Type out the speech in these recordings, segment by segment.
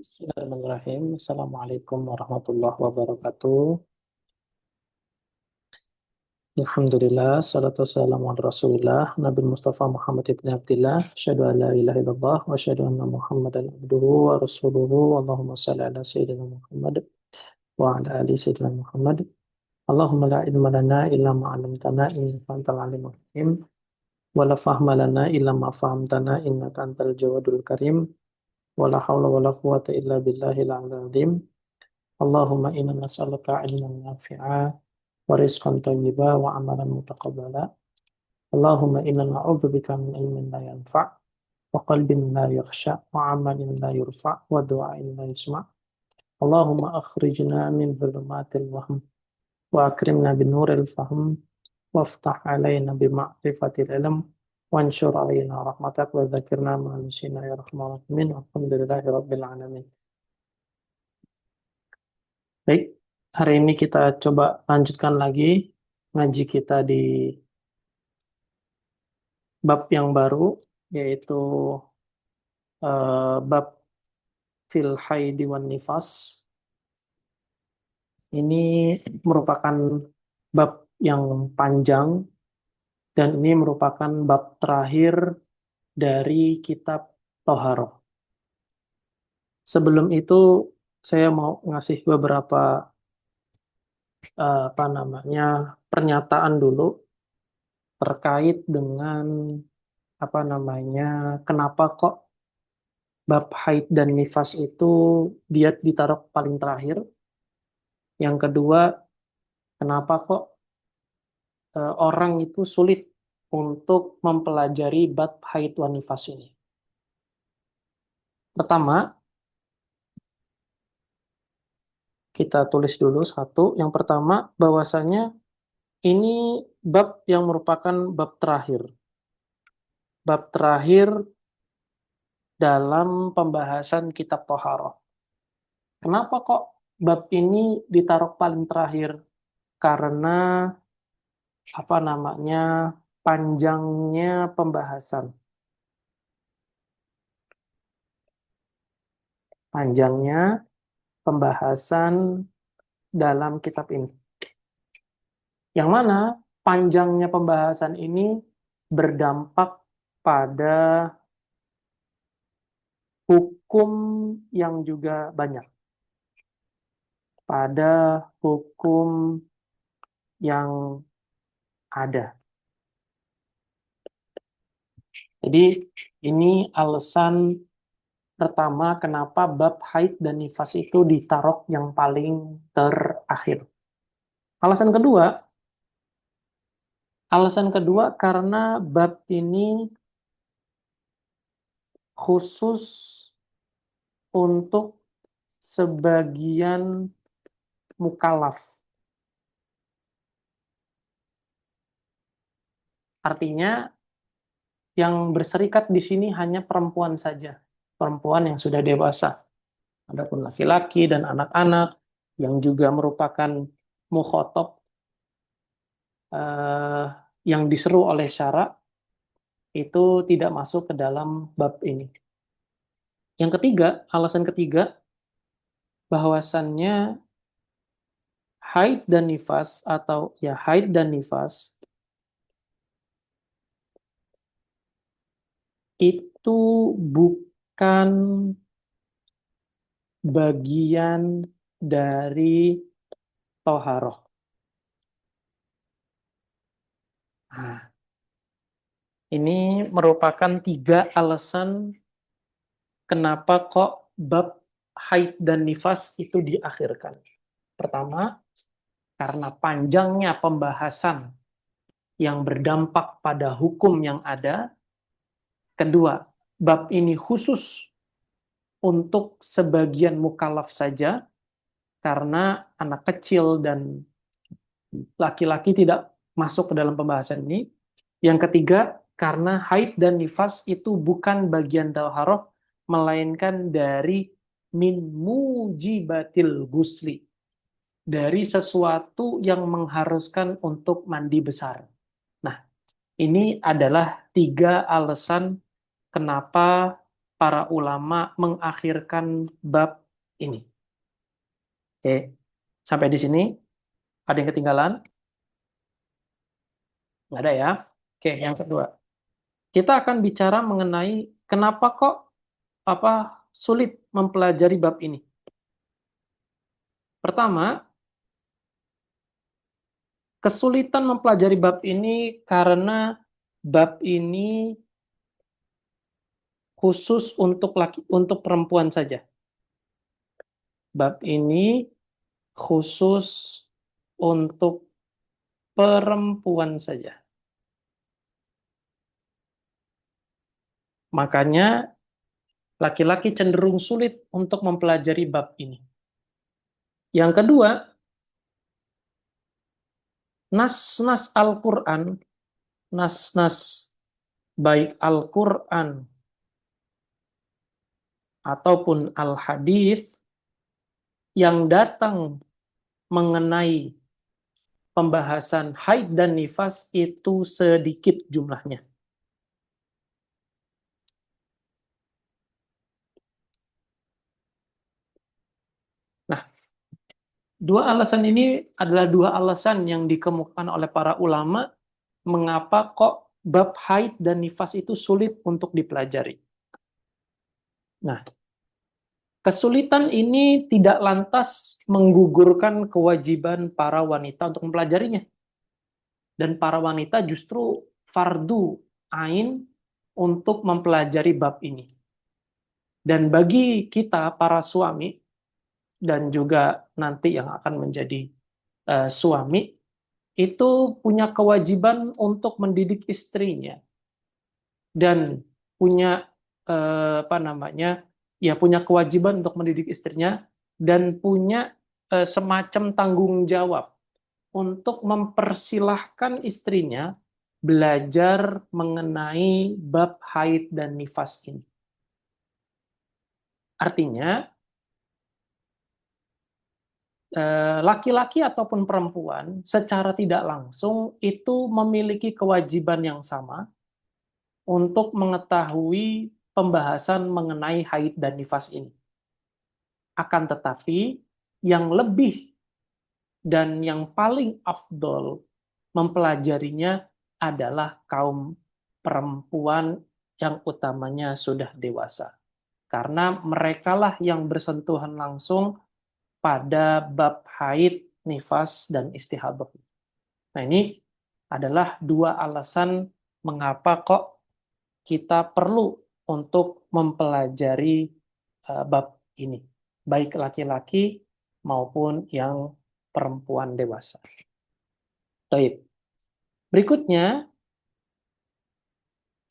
Bismillahirrahmanirrahim. Assalamualaikum warahmatullahi wabarakatuh. Alhamdulillah, salatu wassalamu ala rasulillah, Nabi Mustafa Muhammad ibn Abdillah, asyhadu an la ilaha illallah, wa asyhadu anna Muhammadan abduhu wa rasuluhu, Allahumma salli ala Sayyidina Muhammad, wa ala ali Sayyidina Muhammad. Allahumma la ilma lana illa ma'alamtana, innaka antal alimul hakim, wa la fahma lana illa ma fahamtana, innaka antal jawadul karim, wa la hawla wa la quwata illa billahil azim. Allahumma inna nas'aluka ilman nafi'a wa rizqan thayyiba wa amalan mutaqabbala. Allahumma inna na'udzubika min ilmin la yanfa' wa qalbin la yakhsha wa amalin la yurfa' wa du'ain la yusma'. Allahumma akhrijna min dhulumatil wahm wa akrimna bin nuril fahm waftah alaina bi ma'rifatil ilm wanshur alaina rahmatak wa dzakirna ma nusina ya rahman rahim. Alhamdulillahi rabbil alamin. Baik, hari ini kita coba lanjutkan lagi ngaji kita di bab yang baru, yaitu bab fil haidi wan nifas. Ini merupakan bab yang panjang, dan ini merupakan bab terakhir dari kitab Toharoh. Sebelum itu, saya mau ngasih beberapa pernyataan dulu terkait dengan kenapa kok bab haid dan nifas itu dia ditaruh paling terakhir. Yang kedua, kenapa kok orang itu sulit untuk mempelajari bab haid dan nifas ini. Pertama, kita tulis dulu satu. Yang pertama, bahwasanya ini bab yang merupakan bab terakhir. Bab terakhir dalam pembahasan kitab Toharoh. Kenapa kok bab ini ditaruh paling terakhir? Karena panjangnya pembahasan. Panjangnya pembahasan dalam kitab ini. Yang mana panjangnya pembahasan ini berdampak pada hukum yang juga banyak. Pada hukum yang ada. Jadi ini alasan pertama kenapa bab haid dan nifas itu ditaruh yang paling terakhir. Alasan kedua karena bab ini khusus untuk sebagian mukallaf. Artinya yang berserikat di sini hanya perempuan saja, perempuan yang sudah dewasa. Adapun laki-laki dan anak-anak yang juga merupakan mukhatab yang diseru oleh syara itu tidak masuk ke dalam bab ini. Yang ketiga, alasan ketiga, bahwasannya haid dan nifas itu bukan bagian dari toharoh. Nah, ini merupakan 3 alasan kenapa kok bab haid dan nifas itu diakhirkan. Pertama, karena panjangnya pembahasan yang berdampak pada hukum yang ada. Kedua, bab ini khusus untuk sebagian mukallaf saja, karena anak kecil dan laki-laki tidak masuk ke dalam pembahasan ini. Yang ketiga, karena haid dan nifas itu bukan bagian toharoh, melainkan dari min mujibatil ghusli, dari sesuatu yang mengharuskan untuk mandi besar. Nah, ini adalah 3 alasan kenapa para ulama mengakhirkan bab ini? Oke, sampai di sini ada yang ketinggalan? Nggak ada ya? Oke, yang kedua. Kita akan bicara mengenai kenapa kok apa sulit mempelajari bab ini. Pertama, kesulitan mempelajari bab ini karena bab ini khusus untuk untuk perempuan saja. Bab ini khusus untuk perempuan saja. Makanya laki-laki cenderung sulit untuk mempelajari bab ini. Yang kedua, nas-nas Al-Quran, nas-nas baik Al-Quran ataupun Al-Hadis yang datang mengenai pembahasan haid dan nifas itu sedikit jumlahnya. Nah, dua alasan ini adalah dua alasan yang dikemukakan oleh para ulama mengapa kok bab haid dan nifas itu sulit untuk dipelajari. Nah, kesulitan ini tidak lantas menggugurkan kewajiban para wanita untuk mempelajarinya. Dan para wanita justru fardu ain untuk mempelajari bab ini. Dan bagi kita para suami dan juga nanti yang akan menjadi suami itu punya kewajiban untuk mendidik istrinya dan punya apa namanya ya punya kewajiban untuk mendidik istrinya dan punya semacam tanggung jawab untuk mempersilahkan istrinya belajar mengenai bab haid dan nifas ini. Artinya laki-laki ataupun perempuan secara tidak langsung itu memiliki kewajiban yang sama untuk mengetahui pembahasan mengenai haid dan nifas ini. Akan tetapi, yang lebih dan yang paling afdol mempelajarinya adalah kaum perempuan yang utamanya sudah dewasa. Karena merekalah yang bersentuhan langsung pada bab haid, nifas, dan istihadah. Nah, ini adalah dua alasan mengapa kok kita perlu untuk mempelajari bab ini, baik laki-laki maupun yang perempuan dewasa. Baik. Berikutnya,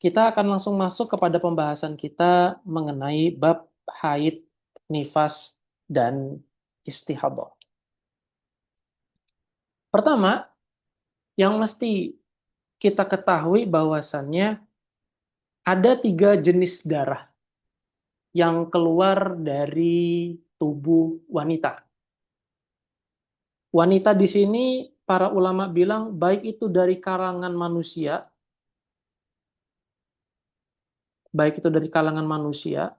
kita akan langsung masuk kepada pembahasan kita mengenai bab haid, nifas, dan istihadah. Pertama, yang mesti kita ketahui bahwasannya ada 3 jenis darah yang keluar dari tubuh wanita. Wanita di sini para ulama bilang baik itu dari kalangan manusia, baik itu dari kalangan manusia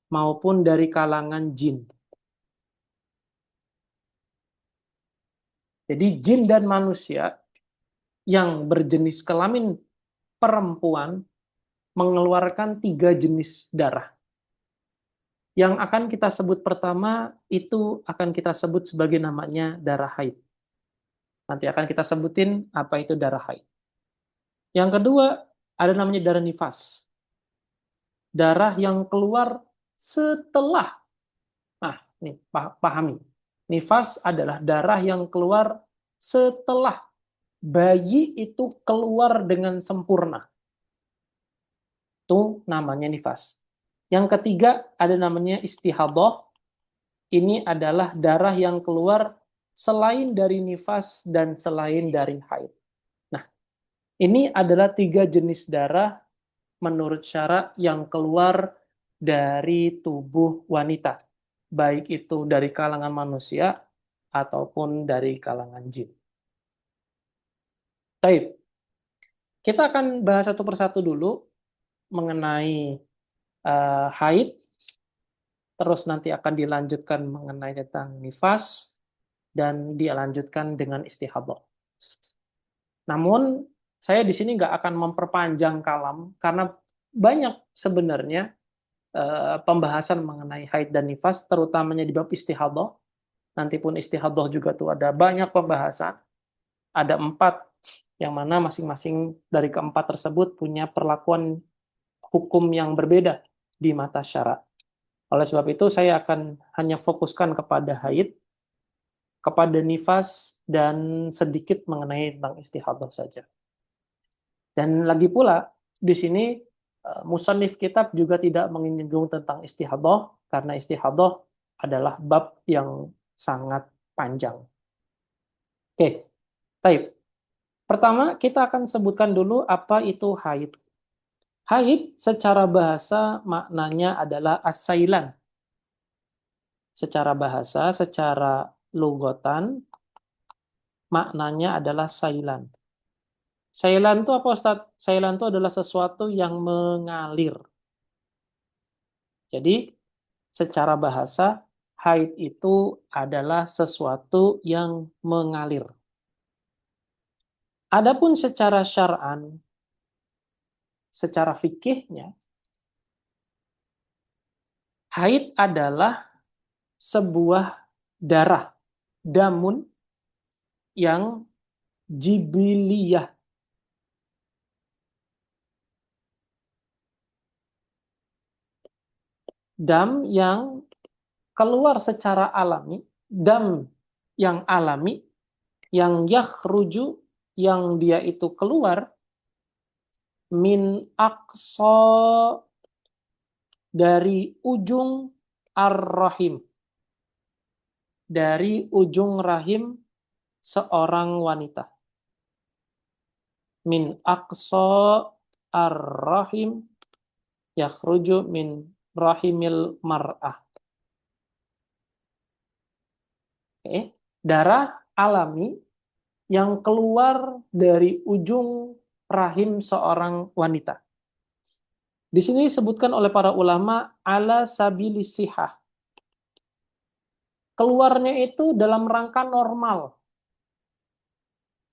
maupun dari kalangan jin. Jadi jin dan manusia yang berjenis kelamin perempuan mengeluarkan 3 jenis darah. Yang akan kita sebut pertama itu akan kita sebut sebagai namanya darah haid. Nanti akan kita sebutin apa itu darah haid. Yang kedua ada namanya darah nifas. Darah yang keluar setelah, nah nih pahami. Nifas adalah darah yang keluar setelah bayi itu keluar dengan sempurna. Itu namanya nifas. Yang ketiga ada namanya istihadah. Ini adalah darah yang keluar selain dari nifas dan selain dari haid. Nah, ini adalah 3 jenis darah menurut syara yang keluar dari tubuh wanita. Baik itu dari kalangan manusia ataupun dari kalangan jin. Baik, kita akan bahas satu persatu dulu. mengenai haid, terus nanti akan dilanjutkan mengenai tentang nifas, dan dilanjutkan dengan istihadah. Namun, saya di sini nggak akan memperpanjang kalam, karena banyak sebenarnya pembahasan mengenai haid dan nifas, terutamanya di bab istihadah. Nanti pun istihadah juga tuh ada banyak pembahasan. Ada 4, yang mana masing-masing dari keempat tersebut punya perlakuan hukum yang berbeda di mata syara. Oleh sebab itu, saya akan hanya fokuskan kepada haid, kepada nifas, dan sedikit mengenai tentang istihadah saja. Dan lagi pula, di sini musannif kitab juga tidak menyinggung tentang istihadah, karena istihadah adalah bab yang sangat panjang. Oke, baik. Pertama, kita akan sebutkan dulu apa itu haid. Haid secara bahasa maknanya adalah asailan. Secara bahasa, secara lugatan, maknanya adalah sailan. Sailan itu apa, Ustaz? Sailan itu adalah sesuatu yang mengalir. Jadi, secara bahasa, haid itu adalah sesuatu yang mengalir. Adapun secara syar'an, secara fikihnya, haid adalah sebuah darah, damun yang jibiliyah. Dam yang keluar secara alami, dam yang alami, yang yakhruju, yang dia itu keluar min aqsa, dari ujung ar-rahim, dari ujung rahim seorang wanita. Min aqsa ar-rahim yakhruju min rahimil mar'ah. Oke. Darah alami yang keluar dari ujung rahim seorang wanita. Di sini disebutkan oleh para ulama ala sabilis sihah. Keluarnya itu dalam rangka normal.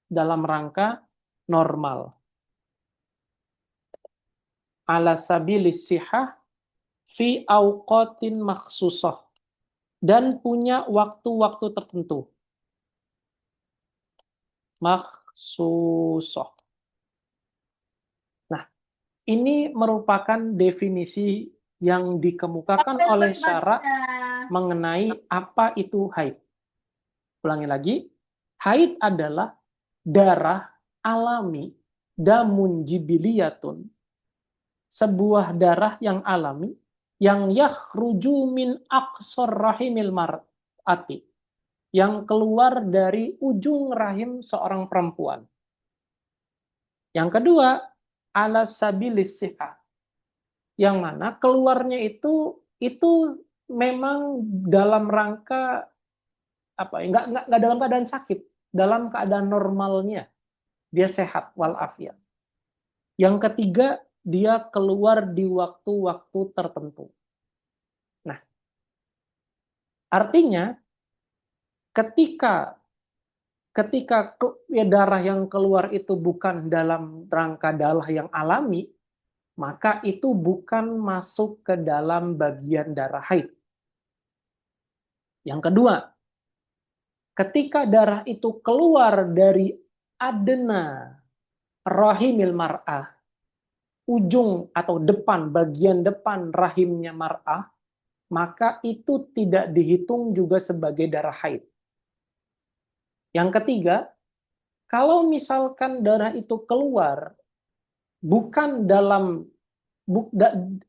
Dalam rangka normal. Ala sabilis sihah fi auqatin makhsusah. Dan punya waktu-waktu tertentu. Makhsusah. Nah, ini merupakan definisi yang dikemukakan oleh syara mengenai apa itu haid. Ulangi lagi, haid adalah darah alami, damun jibiliyatun, sebuah darah yang alami, yang yakhruju min aqsar rahimil mar'ati, yang keluar dari ujung rahim seorang perempuan. Yang kedua, ala sabilis sihah, yang mana keluarnya itu memang dalam rangka apa? Nggak dalam keadaan sakit, dalam keadaan normalnya dia sehat walafiat. Yang ketiga, dia keluar di waktu-waktu tertentu. Nah, artinya ketika darah yang keluar itu bukan dalam rangka darah yang alami, maka itu bukan masuk ke dalam bagian darah haid. Yang kedua, ketika darah itu keluar dari adena rahimil mar'ah, ujung atau depan, bagian depan rahimnya mar'ah, maka itu tidak dihitung juga sebagai darah haid. Yang ketiga, kalau misalkan darah itu keluar bukan dalam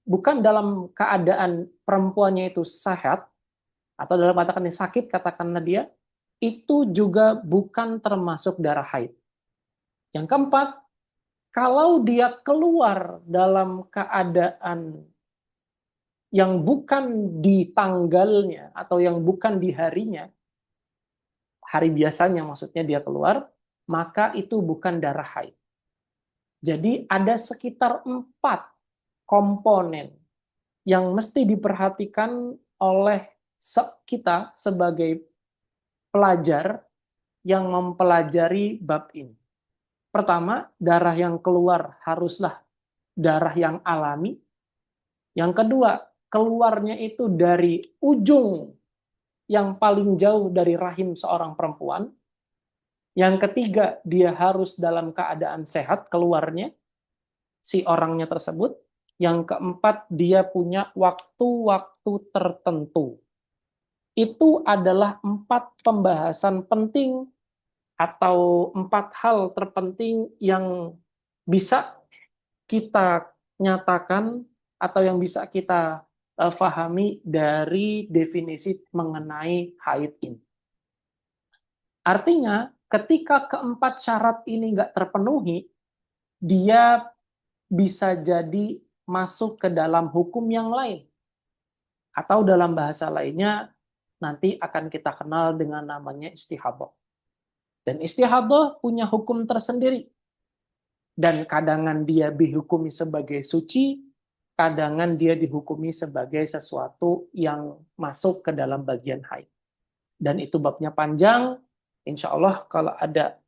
bukan dalam keadaan perempuannya itu sehat, atau dalam katakannya sakit, katakanlah dia, itu juga bukan termasuk darah haid. Yang keempat, kalau dia keluar dalam keadaan yang bukan di tanggalnya atau yang bukan di harinya, hari biasanya maksudnya dia keluar, maka itu bukan darah haid. Jadi ada sekitar 4 komponen yang mesti diperhatikan oleh kita sebagai pelajar yang mempelajari bab ini. Pertama, darah yang keluar haruslah darah yang alami. Yang kedua, keluarnya itu dari ujung yang paling jauh dari rahim seorang perempuan. Yang ketiga, dia harus dalam keadaan sehat keluarnya, si orangnya tersebut. Yang keempat, dia punya waktu-waktu tertentu. Itu adalah 4 pembahasan penting atau 4 hal terpenting yang bisa kita nyatakan atau yang bisa kita pahami dari definisi mengenai haid ini. Artinya, ketika keempat syarat ini nggak terpenuhi, dia bisa jadi masuk ke dalam hukum yang lain. Atau dalam bahasa lainnya, nanti akan kita kenal dengan namanya istihadah. Dan istihadah punya hukum tersendiri. Dan kadangan dia dihukumi sebagai suci, kadangan dia dihukumi sebagai sesuatu yang masuk ke dalam bagian haid. Dan itu babnya panjang, insya Allah kalau ada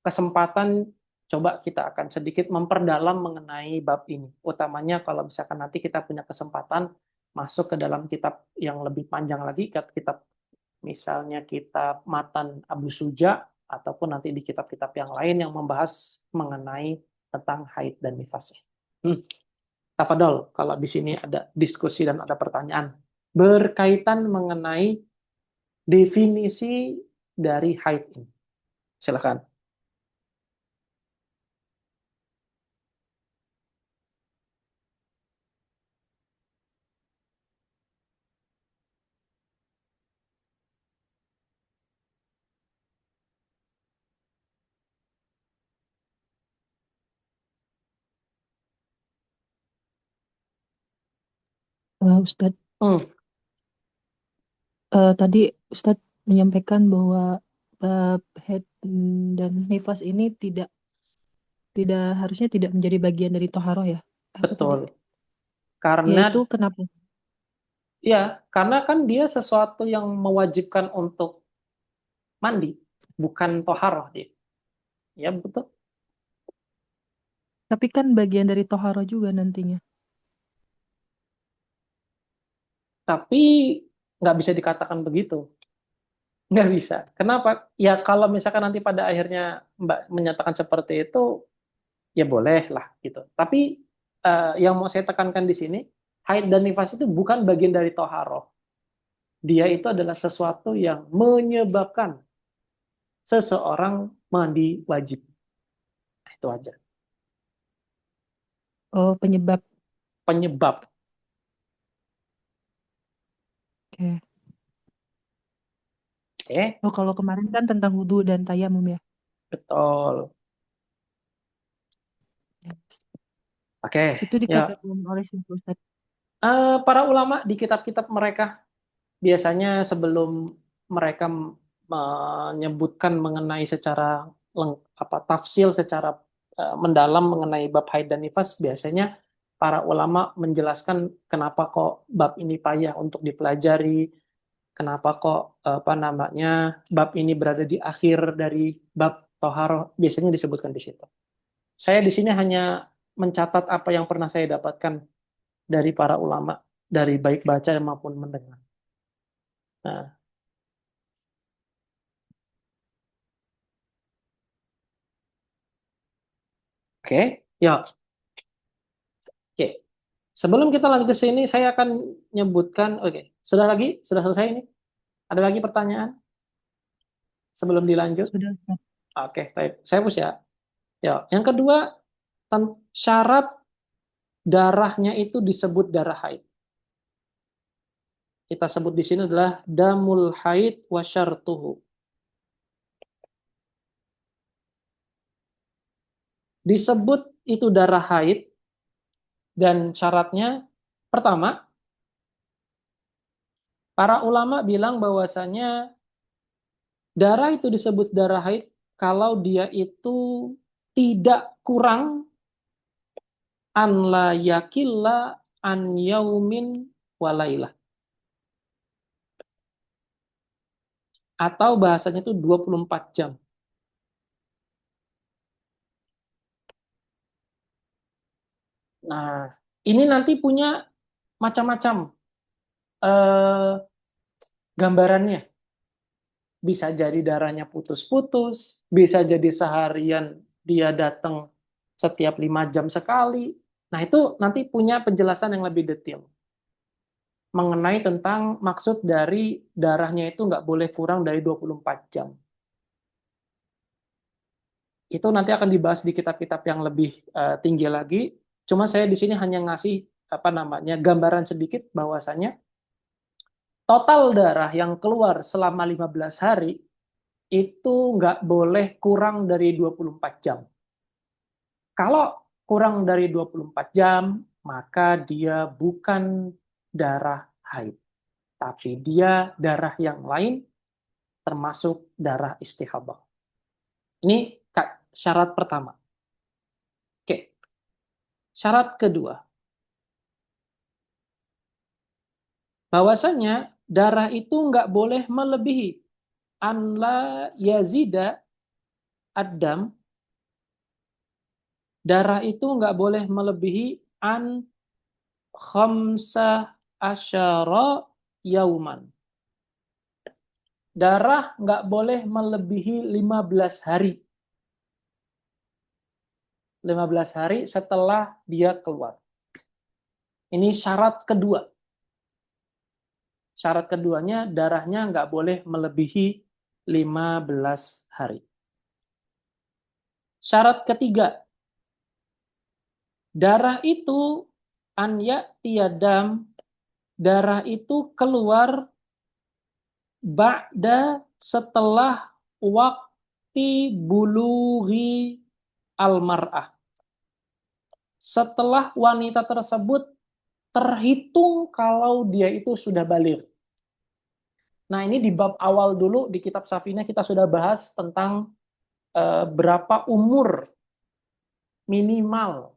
kesempatan, coba kita akan sedikit memperdalam mengenai bab ini. Utamanya kalau misalkan nanti kita punya kesempatan masuk ke dalam kitab yang lebih panjang lagi, kitab misalnya kitab Matan Abu Suja, ataupun nanti di kitab-kitab yang lain yang membahas mengenai tentang haid dan nifas. Tafadol, kalau di sini ada diskusi dan ada pertanyaan berkaitan mengenai definisi dari haid ini. Silakan. Ustadz, Hmm, tadi Ustadz menyampaikan bahwa head dan nifas ini tidak harusnya tidak menjadi bagian dari toharoh ya? Apa tadi? betul. Karena Yaitu kenapa? karena kan dia sesuatu yang mewajibkan untuk mandi, bukan toharoh dia. Ya betul. Tapi kan bagian dari toharoh juga nantinya. Tapi nggak bisa dikatakan begitu. Nggak bisa. Kenapa? Ya kalau misalkan nanti pada akhirnya Mbak menyatakan seperti itu, ya boleh lah gitu. Tapi yang mau saya tekankan di sini, haid dan nifas itu bukan bagian dari toharoh. Dia itu adalah sesuatu yang menyebabkan seseorang mandi wajib. Itu aja. Oh, penyebab. Penyebab. Oke. Oke, Oh, kalau kemarin kan tentang wudhu dan tayamum ya. betul. Ya. Oke, Itu ya. dikatakan oleh Syekh Ustadz. Para ulama di kitab-kitab mereka biasanya sebelum mereka menyebutkan mengenai secara tafsil secara mendalam mengenai bab haid dan nifas, biasanya para ulama menjelaskan kenapa kok bab ini payah untuk dipelajari, kenapa kok apa namanya bab ini berada di akhir dari bab toharoh, biasanya disebutkan di situ. Saya di sini hanya mencatat apa yang pernah saya dapatkan dari para ulama, dari baik baca maupun mendengar. Nah, oke, ya, oke. Sebelum kita lanjut ke sini, saya akan nyebutkan, oke, sudah selesai ini? Ada lagi pertanyaan sebelum dilanjut? Sudah, Ustadz. Oke, baik. Saya hapus ya. Ya, yang kedua, syarat darahnya itu disebut darah haid. Kita sebut di sini adalah damul haid wa syartuhu. Disebut itu darah haid dan syaratnya pertama, para ulama bilang bahwasanya darah itu disebut darah haid kalau dia itu tidak kurang an la yakilla an yaumin walailah. Atau bahasanya itu 24 jam. Nah, ini nanti punya macam-macam eh, gambarannya. Bisa jadi darahnya putus-putus, bisa jadi seharian dia datang setiap 5 jam sekali. Nah, itu nanti punya penjelasan yang lebih detail mengenai tentang maksud dari darahnya itu nggak boleh kurang dari 24 jam. Itu nanti akan dibahas di kitab-kitab yang lebih tinggi lagi. Cuma saya di sini hanya ngasih apa namanya gambaran sedikit bahwasanya total darah yang keluar selama 15 hari itu nggak boleh kurang dari 24 jam. Kalau kurang dari 24 jam, maka dia bukan darah haid, tapi dia darah yang lain termasuk darah istihadah. Ini syarat pertama. Oke, syarat kedua. Bahwasanya darah itu nggak boleh melebihi an la yazida ad-dam. Darah itu nggak boleh melebihi an khamsa asyara yauman. Darah nggak boleh melebihi 15 hari. 15 hari setelah dia keluar. Ini syarat kedua. Syarat keduanya darahnya nggak boleh melebihi 15 hari. Syarat ketiga, darah itu anya tiadam, darah itu keluar ba'da setelah waktu bulughi al-mar'ah. Setelah wanita tersebut terhitung kalau dia itu sudah balik. Nah, ini di bab awal dulu di kitab Safina kita sudah bahas tentang berapa umur minimal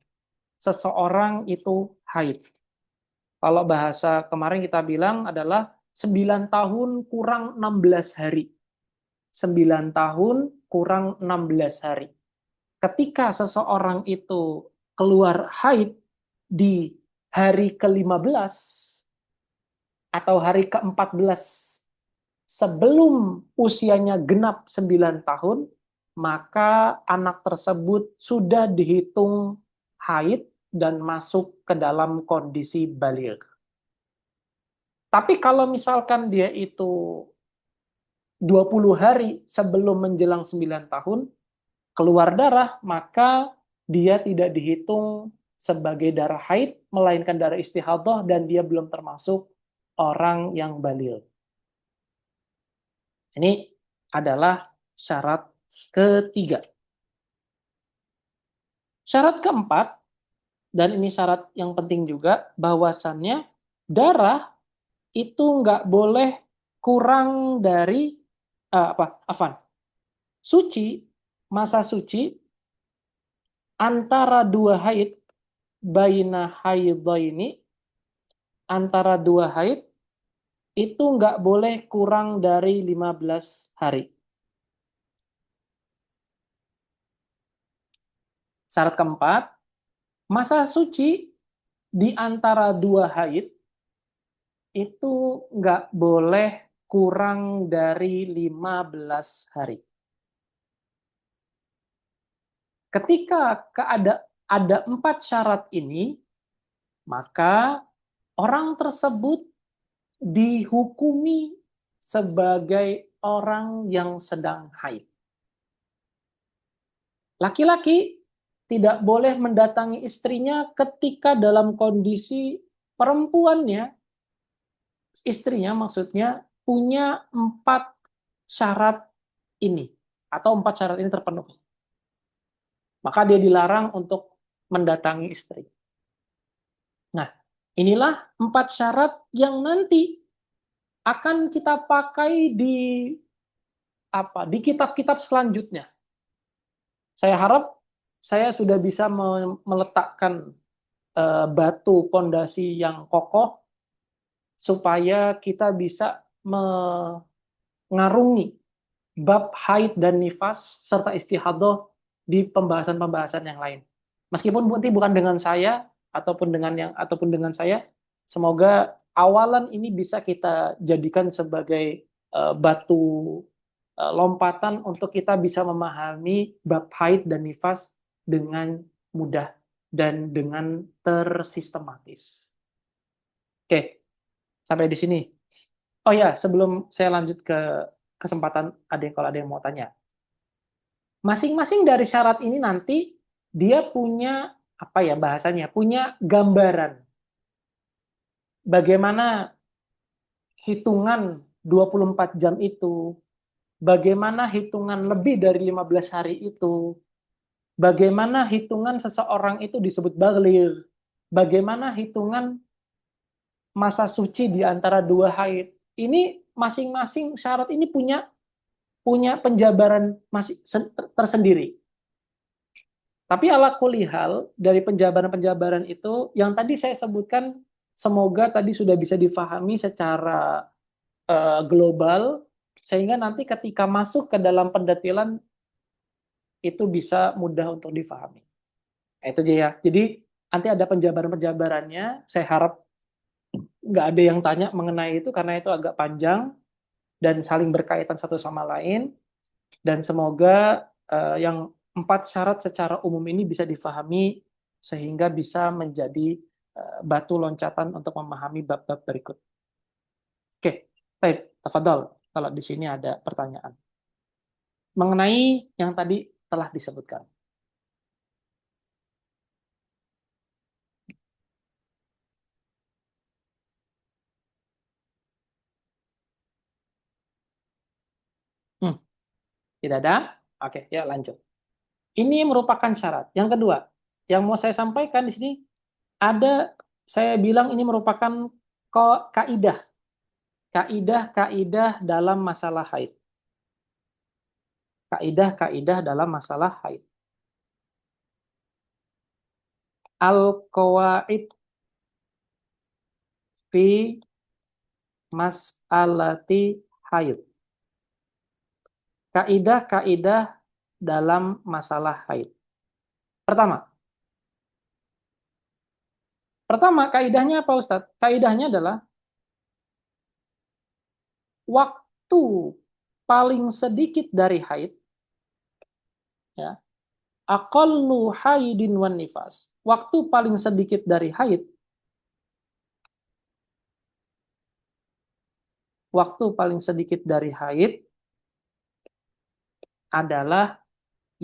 seseorang itu haid. Kalau bahasa kemarin kita bilang adalah 9 tahun kurang 16 hari. 9 tahun kurang 16 hari. Ketika seseorang itu keluar haid di hari ke-15 atau hari ke-14 sebelum usianya genap 9 tahun, maka anak tersebut sudah dihitung haid dan masuk ke dalam kondisi baligh. Tapi kalau misalkan dia itu 20 hari sebelum menjelang 9 tahun, keluar darah, maka dia tidak dihitung sebagai darah haid, melainkan darah istihadah, dan dia belum termasuk orang yang baligh. Ini adalah syarat ketiga. Syarat keempat, dan ini syarat yang penting juga, bahwasannya darah itu nggak boleh kurang dari suci, masa suci antara dua haid, baina haidhaini, antara dua haid itu nggak boleh kurang dari 15 hari. Syarat keempat, masa suci di antara dua haid itu nggak boleh kurang dari 15 hari. Ketika ada 4 syarat ini, maka orang tersebut dihukumi sebagai orang yang sedang haid. Laki-laki tidak boleh mendatangi istrinya ketika dalam kondisi perempuannya, istrinya maksudnya, punya 4 syarat ini, atau 4 syarat ini terpenuhi. Maka dia dilarang untuk mendatangi istri. Nah, inilah 4 syarat yang nanti akan kita pakai di kitab-kitab selanjutnya. Saya harap saya sudah bisa meletakkan batu pondasi yang kokoh supaya kita bisa mengarungi bab haid dan nifas serta istihadah di pembahasan-pembahasan yang lain. Meskipun nanti bukan dengan saya ataupun dengan saya, semoga awalan ini bisa kita jadikan sebagai batu lompatan untuk kita bisa memahami bab haid dan nifas dengan mudah dan dengan tersistematis. Oke, sampai di sini. Oh ya, sebelum saya lanjut ke kesempatan kalau ada yang mau tanya. Masing-masing dari syarat ini nanti dia punya apa ya bahasanya, punya gambaran bagaimana hitungan 24 jam itu, bagaimana hitungan lebih dari 15 hari itu, bagaimana hitungan seseorang itu disebut baligh, bagaimana hitungan masa suci di antara dua haid. Ini masing-masing syarat ini punya punya penjabaran masih tersendiri. Tapi ala kulihal dari penjabaran-penjabaran itu yang tadi saya sebutkan semoga tadi sudah bisa difahami secara global sehingga nanti ketika masuk ke dalam pendetilan itu bisa mudah untuk difahami. Nah, itu aja ya. Jadi nanti ada penjabaran-penjabarannya. Saya harap nggak ada yang tanya mengenai itu karena itu agak panjang dan saling berkaitan satu sama lain. Dan semoga yang 4 syarat secara umum ini bisa difahami sehingga bisa menjadi batu loncatan untuk memahami bab-bab berikut. Oke, baik, tafadhol kalau di sini ada pertanyaan mengenai yang tadi telah disebutkan. Hmm, tidak ada? Oke, ya lanjut. Ini merupakan syarat. Yang kedua, yang mau saya sampaikan di sini ada saya bilang ini merupakan kaidah, kaidah-kaidah dalam masalah haid. Kaidah-kaidah dalam masalah haid. Al-qawaid fi mas'alati haid. Kaidah-kaidah dalam masalah haid. Pertama kaidahnya apa Ustadz? Kaidahnya adalah waktu paling sedikit dari haid, ya, aqallu haidin wan nifas. Waktu paling sedikit dari haid, waktu paling sedikit dari haid adalah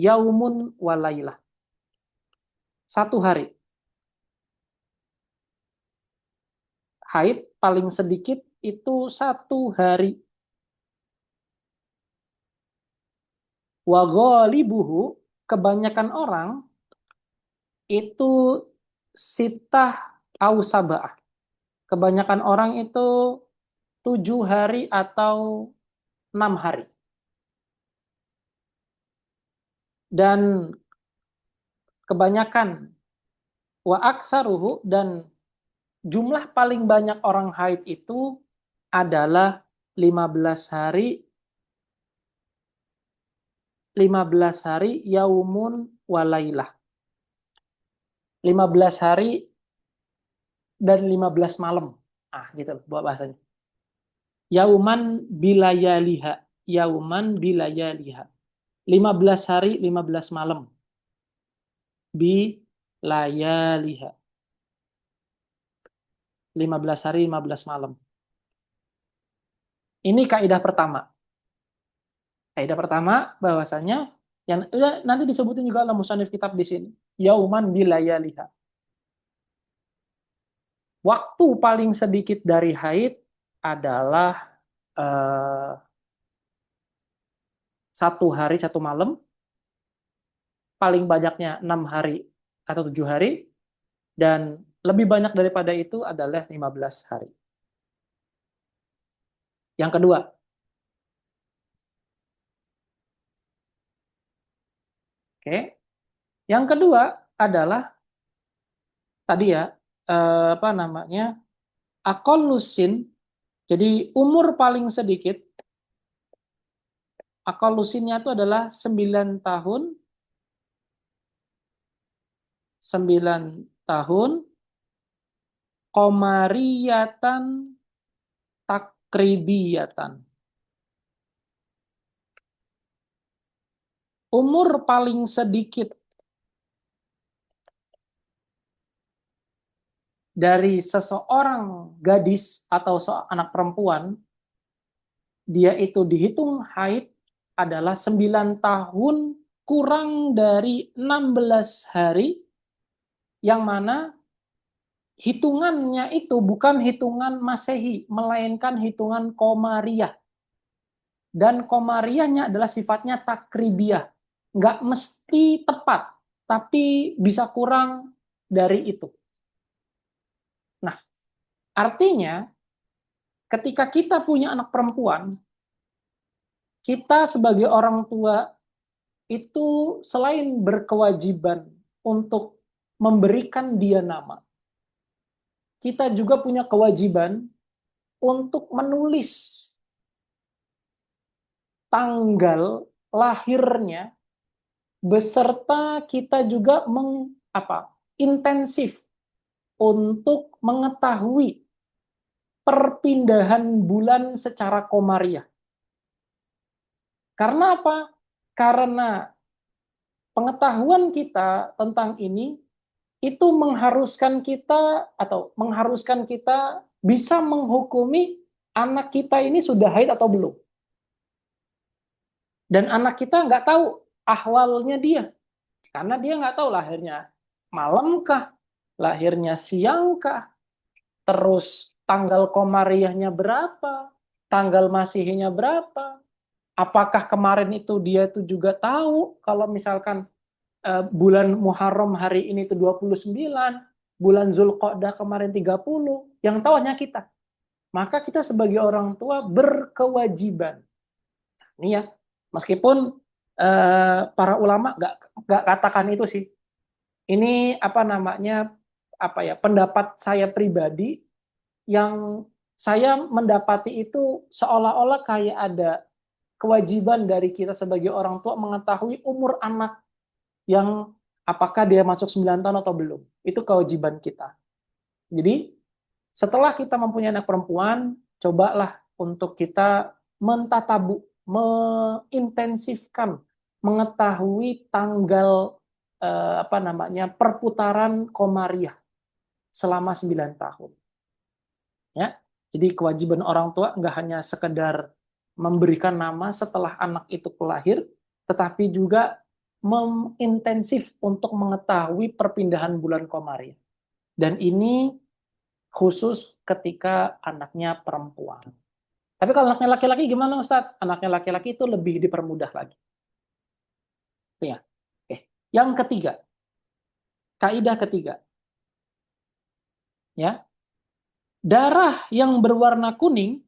yaumun walailah. 1 hari. Haid paling sedikit itu 1 hari. Wa ghalibuhu, kebanyakan orang itu sitah au sabah. Kebanyakan orang itu 7 hari atau 6 hari. Dan kebanyakan wa aktsaruhu, dan jumlah paling banyak orang haid itu adalah 15 hari, 15 hari yaumun walailah. 15 hari dan 15 malam. Ah, gitu loh buat bahasanya. Yauman bilayaliha. Yauman bilayaliha. 15 hari, 15 malam. Bilayaliha. 15 hari, 15 malam. Ini kaidah pertama. Kaidah pertama bahwasanya yang nanti disebutin juga oleh musannif kitab di sini. Yauman bilayaliha. Waktu paling sedikit dari haid adalah 1 hari 1 malam, paling banyaknya 6 hari atau 7 hari, dan lebih banyak daripada itu adalah 15 hari. Yang kedua, oke, yang kedua adalah tadi ya, apa namanya, akolusin, jadi umur paling sedikit, akolusinnya itu adalah 9 tahun, 9 tahun, komariatan takribiyatan. Umur paling sedikit dari seseorang gadis atau anak perempuan, dia itu dihitung haid adalah 9 tahun kurang dari 16 hari, yang mana hitungannya itu bukan hitungan Masehi, melainkan hitungan Komariah. Dan Komariahnya adalah sifatnya takribiyah. Nggak mesti tepat, tapi bisa kurang dari itu. Nah, artinya ketika kita punya anak perempuan, kita sebagai orang tua itu selain berkewajiban untuk memberikan dia nama, kita juga punya kewajiban untuk menulis tanggal lahirnya, beserta kita juga intensif untuk mengetahui perpindahan bulan secara komariah. Karena apa? Karena pengetahuan kita tentang ini itu mengharuskan kita bisa menghukumi anak kita ini sudah haid atau belum. Dan anak kita nggak tahu ahwalnya dia, karena dia nggak tahu lahirnya malam kah, lahirnya siang kah, terus tanggal komariahnya berapa, tanggal masihinya berapa, apakah kemarin itu dia itu juga tahu kalau misalkan bulan Muharram hari ini itu 29, bulan Zulqa'dah kemarin 30, yang tahu hanya kita. Maka kita sebagai orang tua berkewajiban. Ini ya, meskipun para ulama nggak katakan itu sih. Ini apa namanya, apa ya, pendapat saya pribadi yang saya mendapati itu seolah-olah kayak ada kewajiban dari kita sebagai orang tua mengetahui umur anak yang apakah dia masuk 9 tahun atau belum. Itu kewajiban kita. Jadi setelah kita mempunyai anak perempuan, cobalah untuk kita mentatabu, mengintensifkan, mengetahui tanggal apa namanya, perputaran komariah selama 9 tahun. Ya, jadi kewajiban orang tua nggak hanya sekedar memberikan nama setelah anak itu lahir, tetapi juga mengintensif untuk mengetahui perpindahan bulan komariah. Dan ini khusus ketika anaknya perempuan. Tapi kalau anaknya laki-laki gimana Ustadz? Anaknya laki-laki itu lebih dipermudah lagi. Ya. Oke. Yang ketiga, kaidah ketiga. Ya. Darah yang berwarna kuning,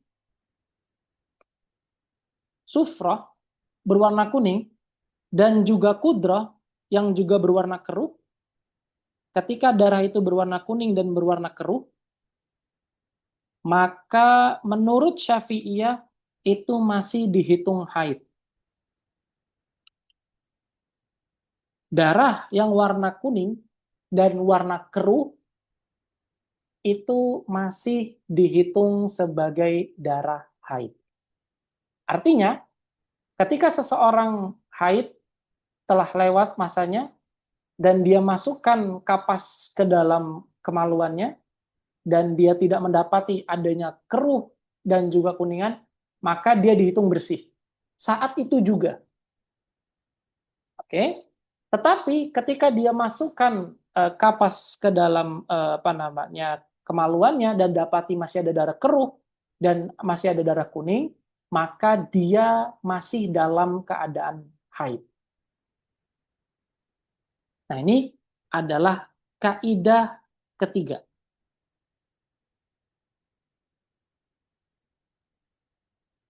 sufrah, berwarna kuning, dan juga kudrah yang juga berwarna keruh, ketika darah itu berwarna kuning dan berwarna keruh, maka menurut Syafi'iyah itu masih dihitung haid. Darah yang warna kuning dan warna keruh itu masih dihitung sebagai darah haid. Artinya, ketika seseorang haid telah lewat masanya dan dia masukkan kapas ke dalam kemaluannya dan dia tidak mendapati adanya keruh dan juga kuningan, maka dia dihitung bersih. Saat itu juga. Oke. Tetapi ketika dia masukkan kapas ke dalam apa namanya, kemaluannya dan dapati masih ada darah keruh dan masih ada darah kuning, maka dia masih dalam keadaan haid. Nah, ini adalah kaidah ketiga.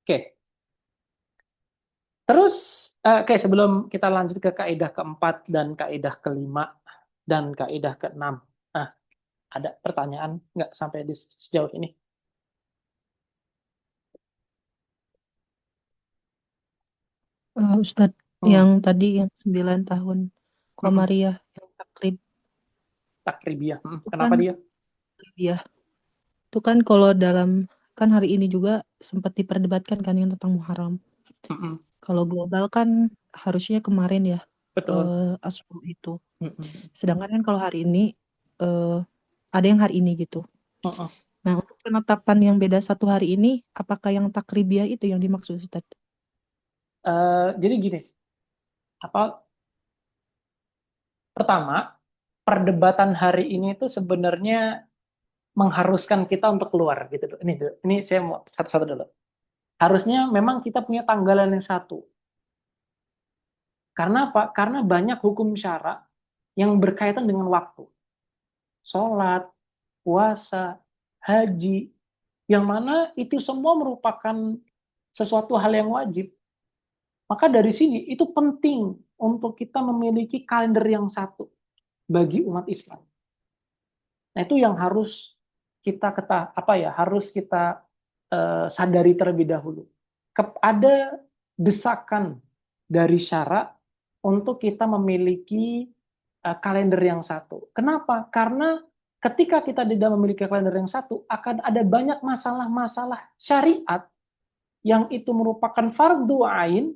Oke. Terus, oke, sebelum kita lanjut ke kaidah keempat dan kaidah kelima dan kaidah keenam. Nah, Ada pertanyaan nggak sampai di sejauh ini? Ustadz, Hmm. yang tadi yang 9 tahun Hmm. Komariah yang takrib Takribiyah. itu Kenapa kan dia? ya itu kan kalau dalam kan hari ini juga sempat diperdebatkan kan yang tentang Muharram. Hmm. Kalau global kan harusnya kemarin ya, Betul. Asyura itu. Hmm. Sedangkan kan kalau hari ini eh, ada yang hari ini gitu. Hmm. Nah, untuk penetapan yang beda satu hari ini, apakah yang takribiyah itu yang dimaksud Ustaz? Jadi gini, apa pertama perdebatan hari ini itu sebenarnya mengharuskan kita untuk keluar gitu. Ini saya mau satu-satu dulu. Harusnya memang kita punya tanggalan yang satu. Karena apa? Karena banyak hukum syara yang berkaitan dengan waktu. Sholat, puasa, haji, yang mana itu semua merupakan sesuatu hal yang wajib. Maka dari sini itu penting untuk kita memiliki kalender yang satu bagi umat Islam. Nah, itu yang harus kita harus kita sadari terlebih dahulu. Ada desakan dari syarak untuk kita memiliki kalender yang satu. Kenapa? Karena ketika kita tidak memiliki kalender yang satu, akan ada banyak masalah-masalah syariat yang itu merupakan fardu ain,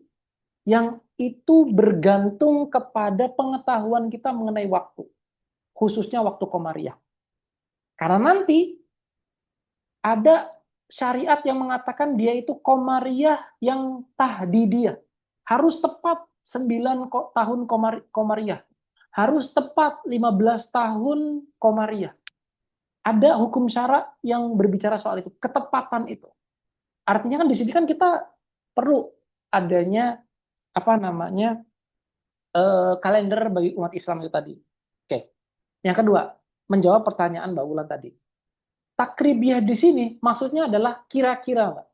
yang itu bergantung kepada pengetahuan kita mengenai waktu, khususnya waktu komariah. Karena nanti ada syariat yang mengatakan dia itu komariah yang tahdidiyah. Harus tepat 9 tahun komariah. Harus tepat 15 tahun komariah. Ada hukum syara yang berbicara soal itu, ketepatan itu. Artinya kan di sini kan kita perlu adanya kalender bagi umat Islam itu tadi. Oke. Yang kedua, menjawab pertanyaan Mbak Wulan tadi. Takribiyah di sini maksudnya adalah kira-kira, Mbak.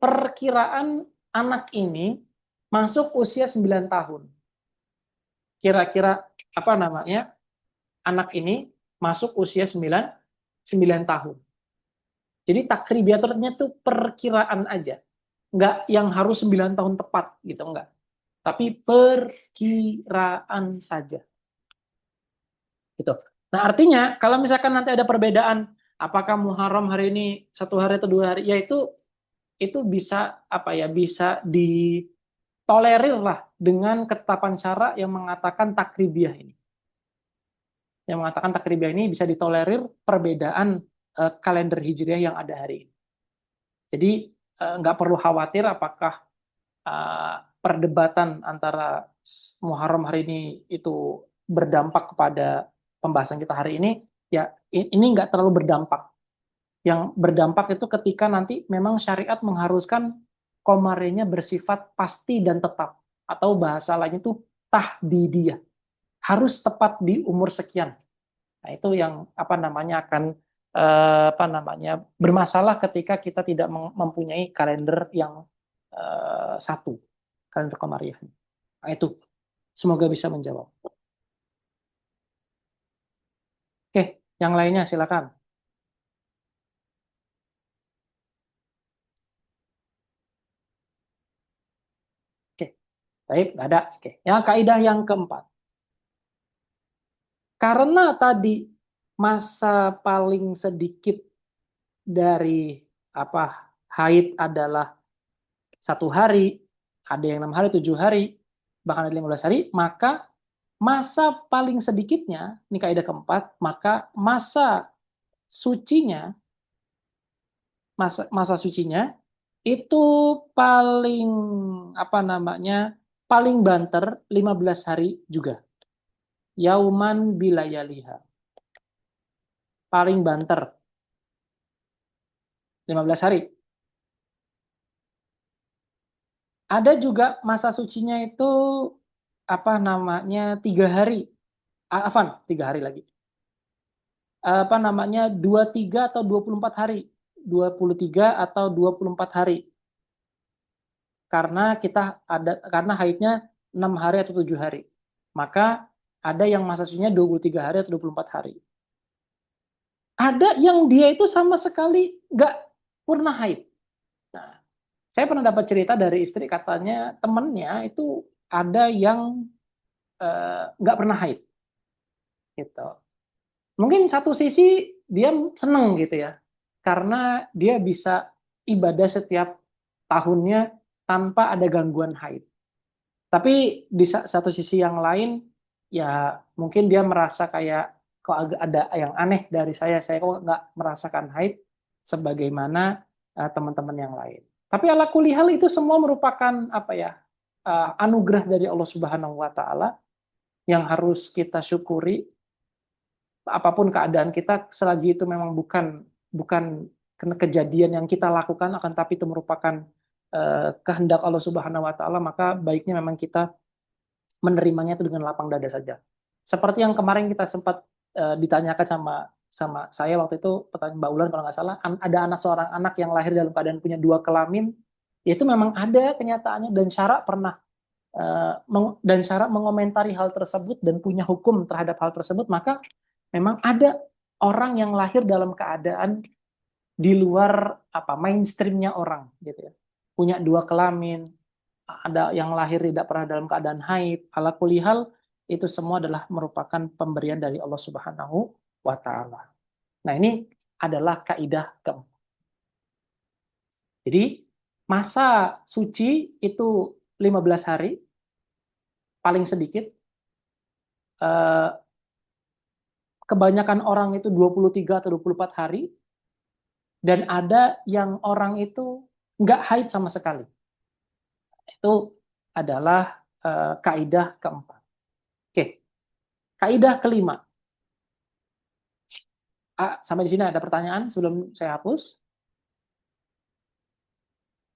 Perkiraan anak ini masuk usia 9 tahun. Kira-kira anak ini masuk usia 9 tahun. Jadi takribiaturnya itu perkiraan aja. Enggak yang harus 9 tahun tepat gitu, enggak. Tapi perkiraan saja. Gitu. Nah, artinya kalau misalkan nanti ada perbedaan apakah Muharram hari ini 1 hari atau 2 hari, ya itu bisa bisa ditolerir lah dengan ketetapan syara yang mengatakan takribiyah ini. Yang mengatakan takribiyah ini bisa ditolerir perbedaan kalender hijriah yang ada hari ini. Jadi nggak perlu khawatir apakah perdebatan antara Muharram hari ini itu berdampak kepada pembahasan kita hari ini. Ya, ini nggak terlalu berdampak. Yang berdampak itu ketika nanti memang syariat mengharuskan komarinya bersifat pasti dan tetap, atau bahasa lainnya itu tahdidiyah, harus tepat di umur sekian. Nah, itu yang akan bermasalah ketika kita tidak mempunyai kalender yang satu, kalender komariah. Nah, itu semoga bisa menjawab. Oke, yang lainnya silakan. Oke, baik, nggak ada. Oke, yang kaidah yang keempat. Karena tadi masa paling sedikit dari haid adalah 1 hari, ada yang 6 hari, 7 hari, bahkan ada 15 hari, maka masa paling sedikitnya, ini kaidah keempat, maka sucinya, masa sucinya itu paling paling banter 15 hari juga. Yauman bilayaliha. Paling banter 15 hari. Ada juga masa sucinya itu 3 hari. Afan, 3 hari lagi. 23 atau 24 hari. 23 atau 24 hari. Karena haidnya 6 hari atau 7 hari. Maka ada yang masa sucinya 23 hari atau 24 hari. Ada yang dia itu sama sekali nggak pernah haid. Nah, saya pernah dapat cerita dari istri, katanya temennya itu ada yang nggak pernah haid, gitu. Mungkin satu sisi dia seneng gitu ya, karena dia bisa ibadah setiap tahunnya tanpa ada gangguan haid. Tapi di satu sisi yang lain, ya mungkin dia merasa kayak kok agak ada yang aneh dari saya kok nggak merasakan haid sebagaimana teman-teman yang lain. Tapi ala kulihal itu semua merupakan apa ya, anugerah dari Allah Subhanahu Wa Taala yang harus kita syukuri. Apapun keadaan kita, selagi itu memang bukan bukan kejadian yang kita lakukan, akan tapi itu merupakan kehendak Allah Subhanahu Wa Taala, maka baiknya memang kita menerimanya itu dengan lapang dada saja. Seperti yang kemarin kita sempat ditanyakan sama sama saya waktu itu, pertanyaan Mbak Ulan kalau nggak salah, ada seorang anak yang lahir dalam keadaan punya dua kelamin, itu memang ada kenyataannya, dan Syara pernah dan Syara mengomentari hal tersebut dan punya hukum terhadap hal tersebut. Maka memang ada orang yang lahir dalam keadaan di luar apa mainstreamnya orang gitu ya, punya dua kelamin, ada yang lahir tidak pernah dalam keadaan haid. Ala kulihal itu semua adalah merupakan pemberian dari Allah Subhanahu wa Ta'ala. Nah, ini adalah kaidah keempat. Jadi masa suci itu 15 hari paling sedikit. Kebanyakan orang itu 23 atau 24 hari, dan ada yang orang itu nggak haid sama sekali. Itu adalah kaidah keempat. Oke, kaidah kelima. Sampai di sini ada pertanyaan sebelum saya hapus?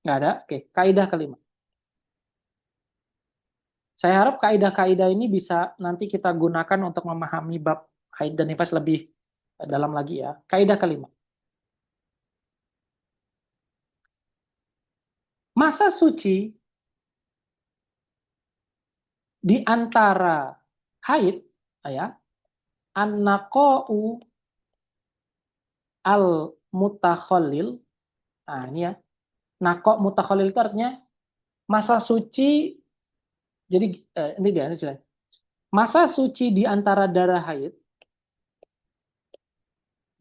Nggak ada? Oke, kaidah kelima. Saya harap kaidah-kaidah ini bisa nanti kita gunakan untuk memahami bab haid dan nifas lebih dalam lagi ya. Kaidah kelima. Masa suci di antara haid, ya, an-naqa'u al-mutakhallil. Nah, ini ya. Naqo' mutakhallil itu artinya masa suci. Jadi ini dia, ini jelas. Masa suci di antara darah haid,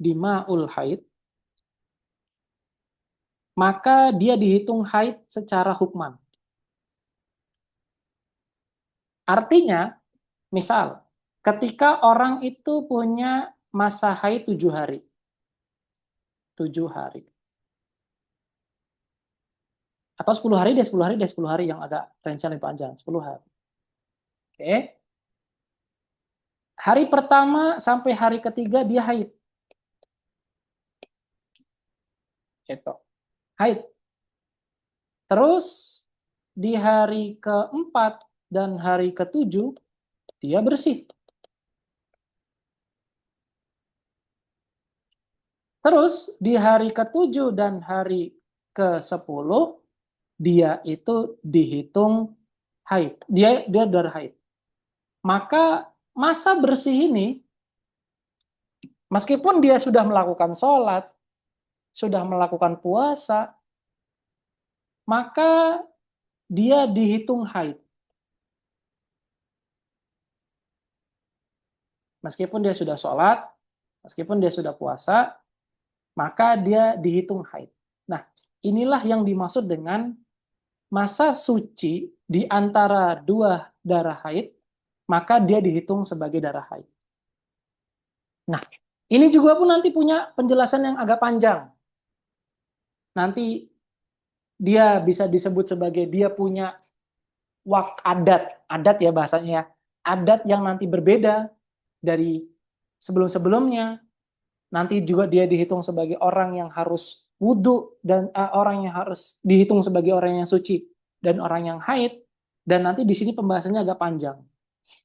di ma'ul haid, maka dia dihitung haid secara hukman. Artinya, misal, ketika orang itu punya masa haid 7 hari. 7 hari. Atau 10 hari, dia 10 hari, dia 10 hari yang agak range lebih panjang. 10 hari. Oke. Hari pertama sampai hari ketiga dia haid. Itu. Haid. Terus di hari keempat dan hari ketujuh dia bersih. Terus di hari ketujuh dan hari ke-10 dia itu dihitung haid. Dia darah haid. Maka masa bersih ini, meskipun dia sudah melakukan sholat, sudah melakukan puasa, maka dia dihitung haid. Meskipun dia sudah sholat, meskipun dia sudah puasa, maka dia dihitung haid. Nah, inilah yang dimaksud dengan masa suci di antara dua darah haid, maka dia dihitung sebagai darah haid. Nah, ini juga pun nanti punya penjelasan yang agak panjang. Nanti dia bisa disebut sebagai dia punya adat ya bahasanya, adat yang nanti berbeda dari sebelum-sebelumnya. Nanti juga dia dihitung sebagai orang yang harus wudhu, dan orang yang harus dihitung sebagai orang yang suci dan orang yang haid. Dan nanti di sini pembahasannya agak panjang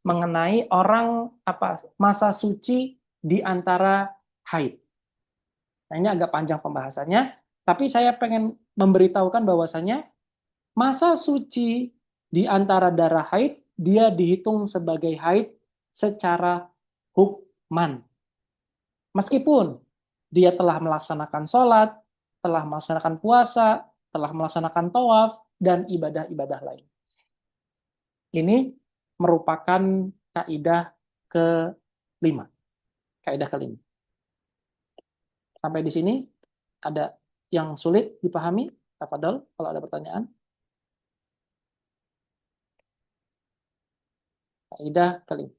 mengenai orang masa suci di antara haid. Nah, ini agak panjang pembahasannya, tapi saya pengen memberitahukan bahwasanya masa suci di antara darah haid dia dihitung sebagai haid secara hukman. Meskipun dia telah melaksanakan sholat, telah melaksanakan puasa, telah melaksanakan tawaf, dan ibadah-ibadah lain. Ini merupakan kaidah kelima. Kaidah kelima. Sampai di sini ada yang sulit dipahami? Tafadhol kalau ada pertanyaan. Kaidah kelima.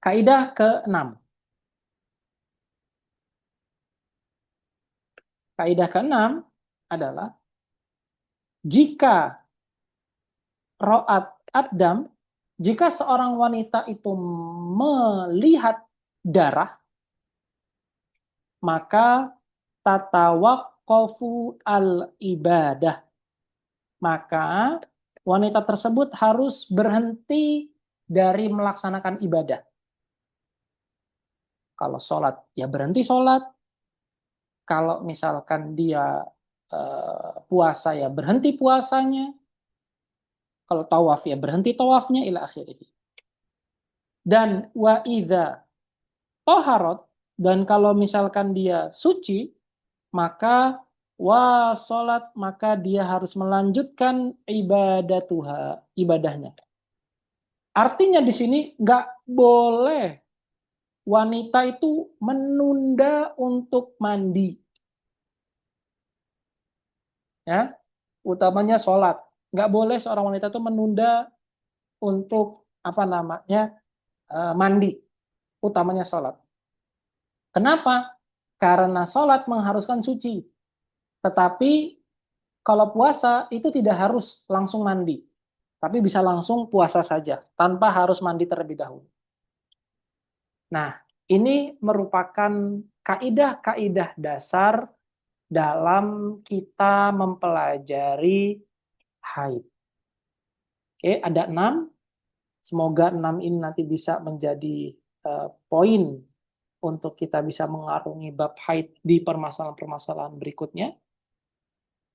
Kaidah keenam. Kaidah keenam adalah jika ro'at adam, jika seorang wanita itu melihat darah, maka tatawaqqafu al-ibadah. Maka wanita tersebut harus berhenti dari melaksanakan ibadah. Kalau sholat, ya berhenti sholat. Kalau misalkan dia puasa, ya berhenti puasanya. Kalau tawaf, ya berhenti tawafnya, ila akhirih. Dan wa idza taharat, dan kalau misalkan dia suci, maka sholat, maka dia harus melanjutkan ibadahnya. Artinya di sini nggak boleh wanita itu menunda untuk mandi. Ya, utamanya sholat. Nggak boleh seorang wanita itu menunda untuk mandi. Utamanya sholat. Kenapa? Karena sholat mengharuskan suci. Tetapi kalau puasa itu tidak harus langsung mandi. Tapi bisa langsung puasa saja, tanpa harus mandi terlebih dahulu. Nah, ini merupakan kaidah-kaidah dasar dalam kita mempelajari haid. Oke, ada 6. Semoga 6 ini nanti bisa menjadi poin untuk kita bisa mengarungi bab haid di permasalahan-permasalahan berikutnya.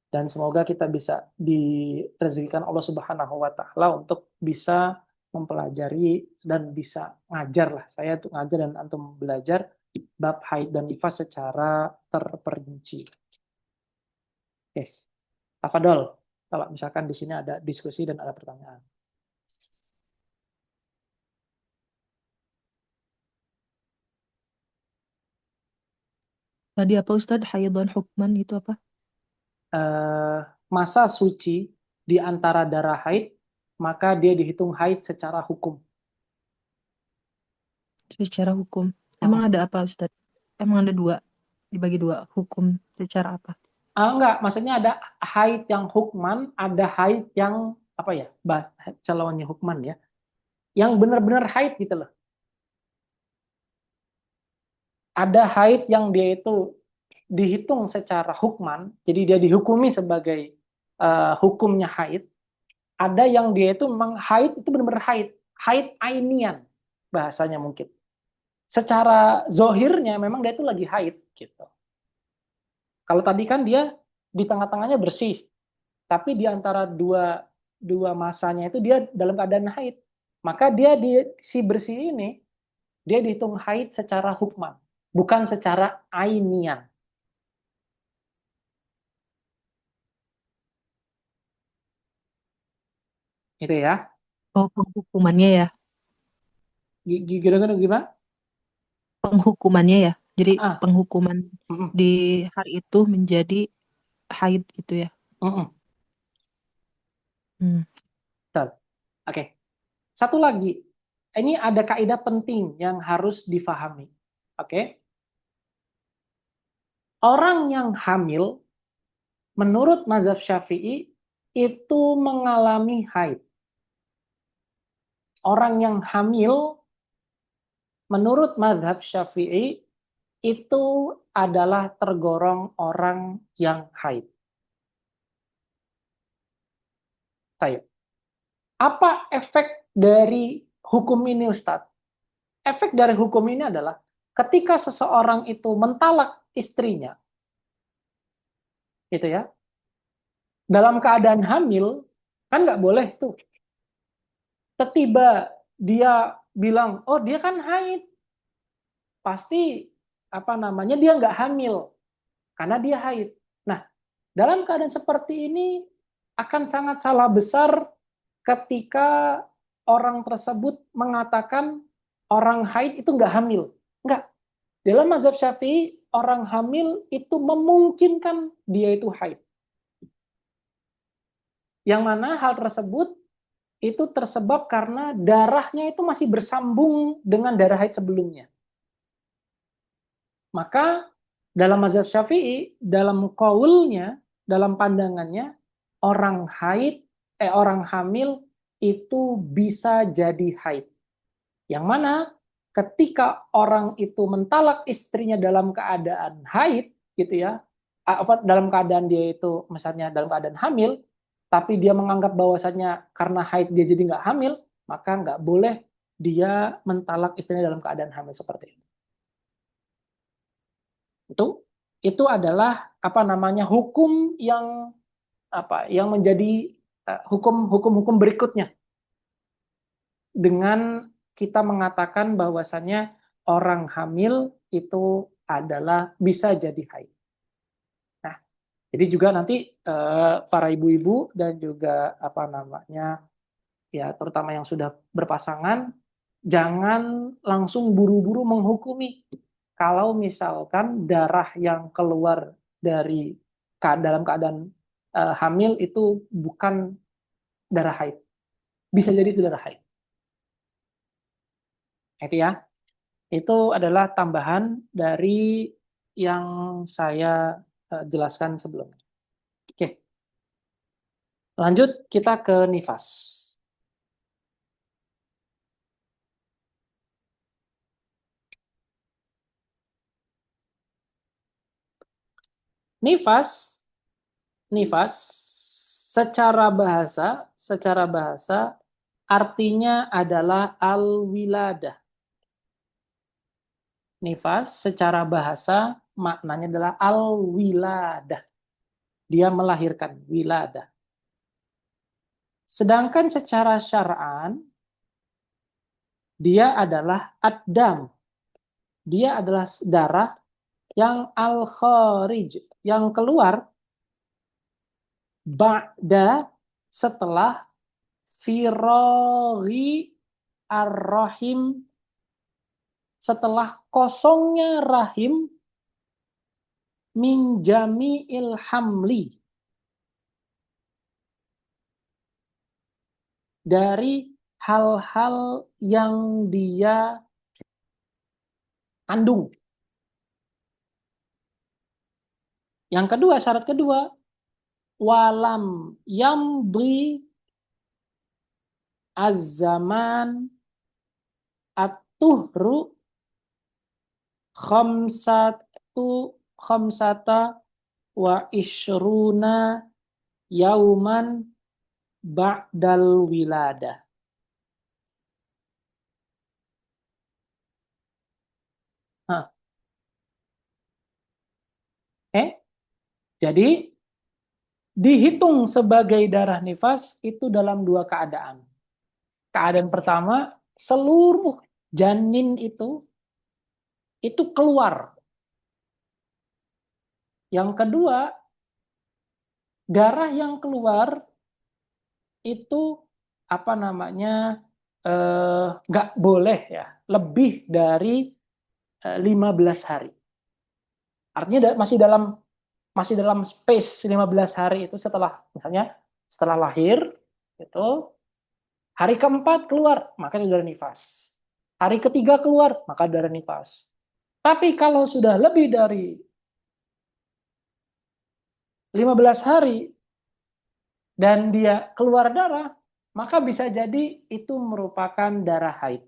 Dan semoga kita bisa direzekikan Allah Subhanahu wa taala untuk bisa mempelajari dan bisa ngajar lah. Saya untuk ngajar dan antum belajar bab haid dan nifas secara terperinci. Oke. Tafadhol, kalau misalkan di sini ada diskusi dan ada pertanyaan. Tadi apa Ustadz? Haidon hukman itu apa? Masa suci di antara darah haid, maka dia dihitung haid secara hukum. Secara hukum. Emang ada apa Ustadz? Emang ada dua? Dibagi dua. Hukum secara apa? Enggak, maksudnya ada haid yang hukman, ada haid yang apa ya? Calonnya hukman ya. Yang benar-benar haid gitu loh. Ada haid yang dia itu dihitung secara hukman, jadi dia dihukumi sebagai hukumnya haid. Ada yang dia itu memang haid itu benar-benar haid ainian bahasanya mungkin. Secara zohirnya memang dia itu lagi haid gitu. Kalau tadi kan dia di tengah-tengahnya bersih, tapi di antara dua masanya itu dia dalam keadaan haid. Maka dia si bersih ini dia dihitung haid secara hukman, bukan secara ainian. Itu ya. Oh, penghukumannya ya. Gimana? Penghukumannya ya. Jadi Ah, penghukuman mm-mm, di hari itu menjadi haid gitu ya. mm-mm. Hmm. Betul. Oke. Satu lagi. Ini ada kaidah penting yang harus difahami. Oke. Orang yang hamil menurut mazhab Syafi'i itu mengalami haid. Orang yang hamil menurut mazhab Syafi'i itu adalah tergolong orang yang haid. Baik. Apa efek dari hukum ini, Ustadz? Efek dari hukum ini adalah ketika seseorang itu mentalak istrinya, gitu ya, dalam keadaan hamil, kan nggak boleh tuh. tiba dia bilang, oh dia kan haid, pasti dia nggak hamil karena dia haid. Nah, dalam keadaan seperti ini akan sangat salah besar ketika orang tersebut mengatakan orang haid itu nggak hamil. Nggak. Dalam mazhab Syafi'i, orang hamil itu memungkinkan dia itu haid. Yang mana hal tersebut itu tersebab karena darahnya itu masih bersambung dengan darah haid sebelumnya. Maka dalam mazhab Syafi'i, dalam qaulnya, dalam pandangannya, orang hamil itu bisa jadi haid. Yang mana ketika orang itu mentalak istrinya dalam keadaan haid, gitu ya, dalam keadaan dia itu misalnya dalam keadaan hamil, tapi dia menganggap bahwasannya karena haid dia jadi nggak hamil, maka nggak boleh dia mentalak istrinya dalam keadaan hamil seperti itu. Itu adalah hukum yang menjadi hukum berikutnya dengan kita mengatakan bahwasannya orang hamil itu adalah bisa jadi haid. Nah, jadi juga nanti para ibu-ibu dan juga ya terutama yang sudah berpasangan jangan langsung buru-buru menghukumi kalau misalkan darah yang keluar dalam keadaan hamil itu bukan darah haid. Bisa jadi itu darah haid. Itu ya. Itu adalah tambahan dari yang saya jelaskan sebelumnya. Oke. Lanjut kita ke nifas. Nifas secara bahasa artinya adalah al-wiladah. Nifas secara bahasa maknanya adalah al-wiladah. Dia melahirkan, wiladah. Sedangkan secara syar'an dia adalah ad-dam. Dia adalah darah yang al-kharij, yang keluar ba'da setelah firaghi ar-rahim, setelah kosongnya rahim min jami'il hamli, dari hal-hal yang dia kandung. Yang kedua, syarat kedua, walam yamdi az-zaman at-tuhru khamsata wa ishruna yauman ba'dal wiladah. Jadi dihitung sebagai darah nifas itu dalam dua keadaan. Keadaan pertama, seluruh janin itu keluar. Yang kedua, darah yang keluar itu nggak boleh ya lebih dari 15 hari. Artinya masih dalam space 15 hari itu setelah lahir itu hari keempat keluar maka itu darah nifas. Hari ketiga keluar maka darah nifas. Tapi kalau sudah lebih dari 15 hari dan dia keluar darah, maka bisa jadi itu merupakan darah haid,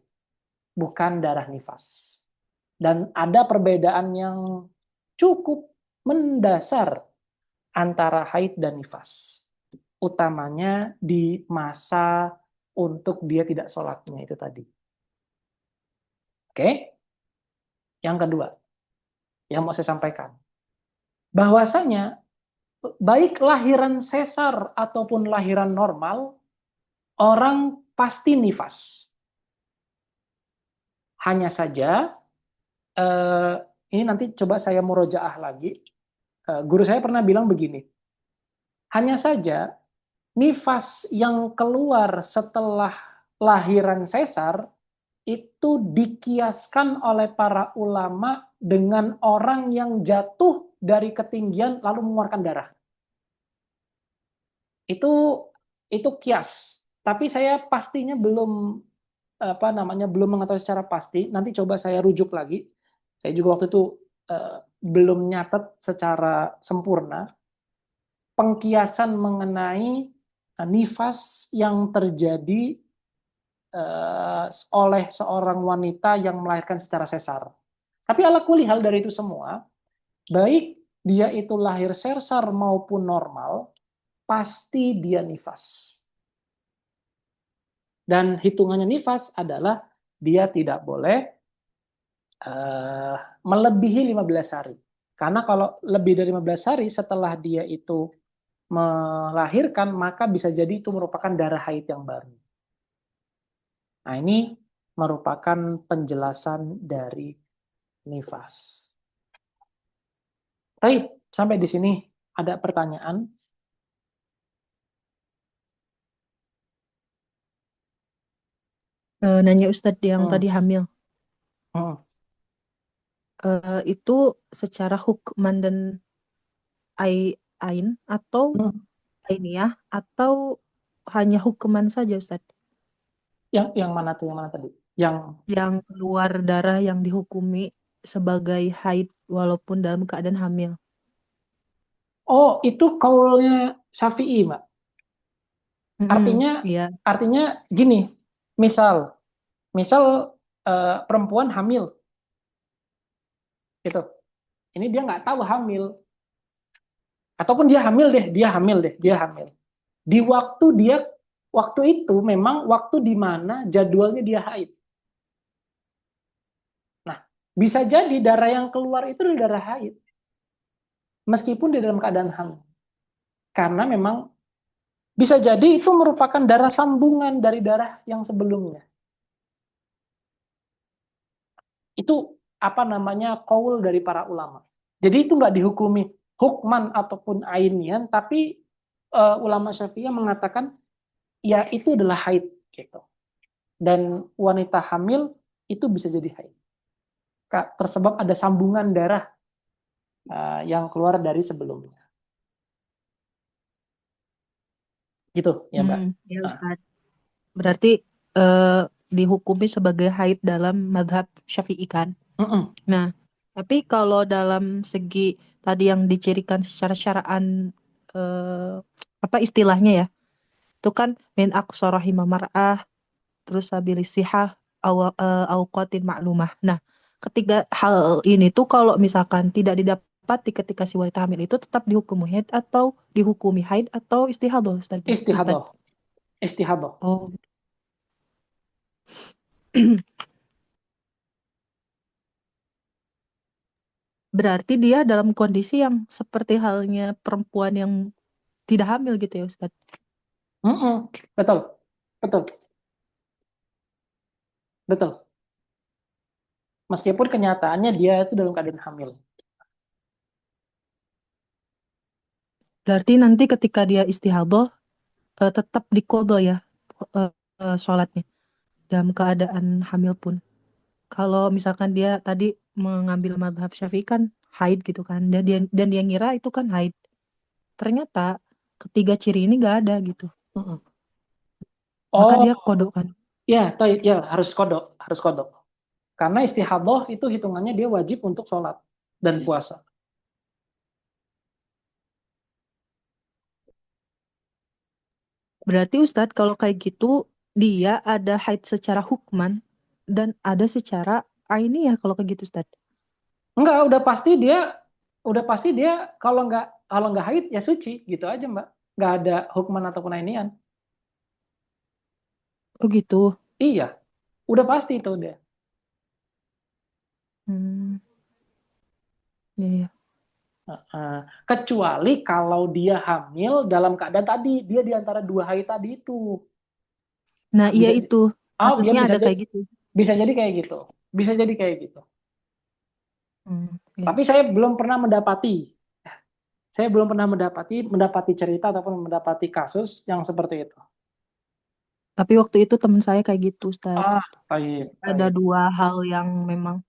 bukan darah nifas. Dan ada perbedaan yang cukup mendasar antara haid dan nifas. Utamanya di masa untuk dia tidak sholatnya itu tadi. Oke? Yang kedua, yang mau saya sampaikan. Bahwasanya, baik lahiran sesar ataupun lahiran normal, orang pasti nifas. Hanya saja, ini nanti coba saya murojaah lagi. Guru saya pernah bilang begini, hanya saja nifas yang keluar setelah lahiran sesar itu dikiaskan oleh para ulama dengan orang yang jatuh dari ketinggian lalu mengeluarkan darah. Itu kias. Tapi saya pastinya belum belum mengetahui secara pasti. Nanti coba saya rujuk lagi. Saya juga waktu itu belum nyatet secara sempurna pengkiasan mengenai nifas yang terjadi oleh seorang wanita yang melahirkan secara sesar. Tapi ala kulli hal dari itu semua, baik dia itu lahir sesar maupun normal, pasti dia nifas. Dan hitungannya nifas adalah dia tidak boleh melebihi 15 hari. Karena kalau lebih dari 15 hari setelah dia itu melahirkan, maka bisa jadi itu merupakan darah haid yang baru. Nah, ini merupakan penjelasan dari nifas. Baik, sampai di sini ada pertanyaan? Nanya Ustadz yang Hmm. tadi hamil. Hmm. Itu secara hukman dan ain atau Hmm. ainiyah atau hanya hukuman saja Ustadz? Yang mana tuh? Yang mana tadi? Yang Yang keluar darah yang dihukumi sebagai haid walaupun dalam keadaan hamil. itu kaulnya Syafi'i, Mbak. Artinya Iya. artinya gini, misal misal perempuan hamil gitu. Ini dia nggak tahu hamil, ataupun dia hamil deh, dia hamil. Di waktu itu memang waktu di mana jadwalnya dia haid. Nah, bisa jadi darah yang keluar itu adalah darah haid, meskipun di dalam keadaan hamil. Karena memang bisa jadi itu merupakan darah sambungan dari darah yang sebelumnya. Itu apa namanya qaul dari para ulama. Jadi itu nggak dihukumi hukman ataupun ainian, tapi ulama Syafi'iyah mengatakan ya itu adalah haid gitu. Dan wanita hamil itu bisa jadi haid. Tersebab ada sambungan darah yang keluar dari sebelumnya. Gitu ya, Mbak. Ya Nah, Ustadz. Berarti dihukumi sebagai haid dalam madhab Syafi'i kan? mm-mm. Nah, tapi kalau dalam segi tadi yang dicirikan secara syara'an eh, apa istilahnya ya? Itu kan min aqsarahima mar'ah terus habilisihah awqatin maklumah. Nah, ketiga hal ini tuh kalau misalkan tidak didapati ketika si wanita hamil itu tetap dihukumi haid atau dihukumi haid atau istihadah Ustaz? Ustaz. Istihadah. Istihadah. Oh. Berarti dia dalam kondisi yang seperti halnya perempuan yang tidak hamil gitu ya Ustaz? Mm-mm. Betul. Betul. Betul. Meskipun kenyataannya dia itu dalam keadaan hamil. Berarti nanti ketika dia istihadah tetap diqadha ya sholatnya dalam keadaan hamil pun. Kalau misalkan dia tadi mengambil madhab Syafi'i kan haid gitu kan, dan dia ngira itu kan haid. Ternyata ketiga ciri ini gak ada gitu. Mm-mm. Maka Oh, dia kodok kan. ya, ya harus kodok, harus kodok. Karena istihadah itu hitungannya dia wajib untuk sholat dan puasa. Berarti Ustadz kalau kayak gitu dia ada haid secara hukman dan ada secara aini ya kalau kayak gitu Ustadz. Enggak, udah pasti dia kalau nggak haid ya suci gitu aja, Mbak. Nggak ada hukman ataupun ainian. Oh gitu. Iya, udah pasti itu dia. Hmm, iya, iya. Kecuali kalau dia hamil dalam keadaan tadi dia di antara dua haid tadi itu. Nah, iya Bisa, itu. oh ya Maksudnya bisa ada jadi, kayak gitu. bisa jadi kayak gitu. Bisa jadi kayak gitu. Iya. Tapi saya belum pernah mendapati, saya belum pernah mendapati cerita ataupun mendapati kasus yang seperti itu. Tapi waktu itu teman saya kayak gitu, Ustaz. Ah, baik, Ada baik. dua hal yang memang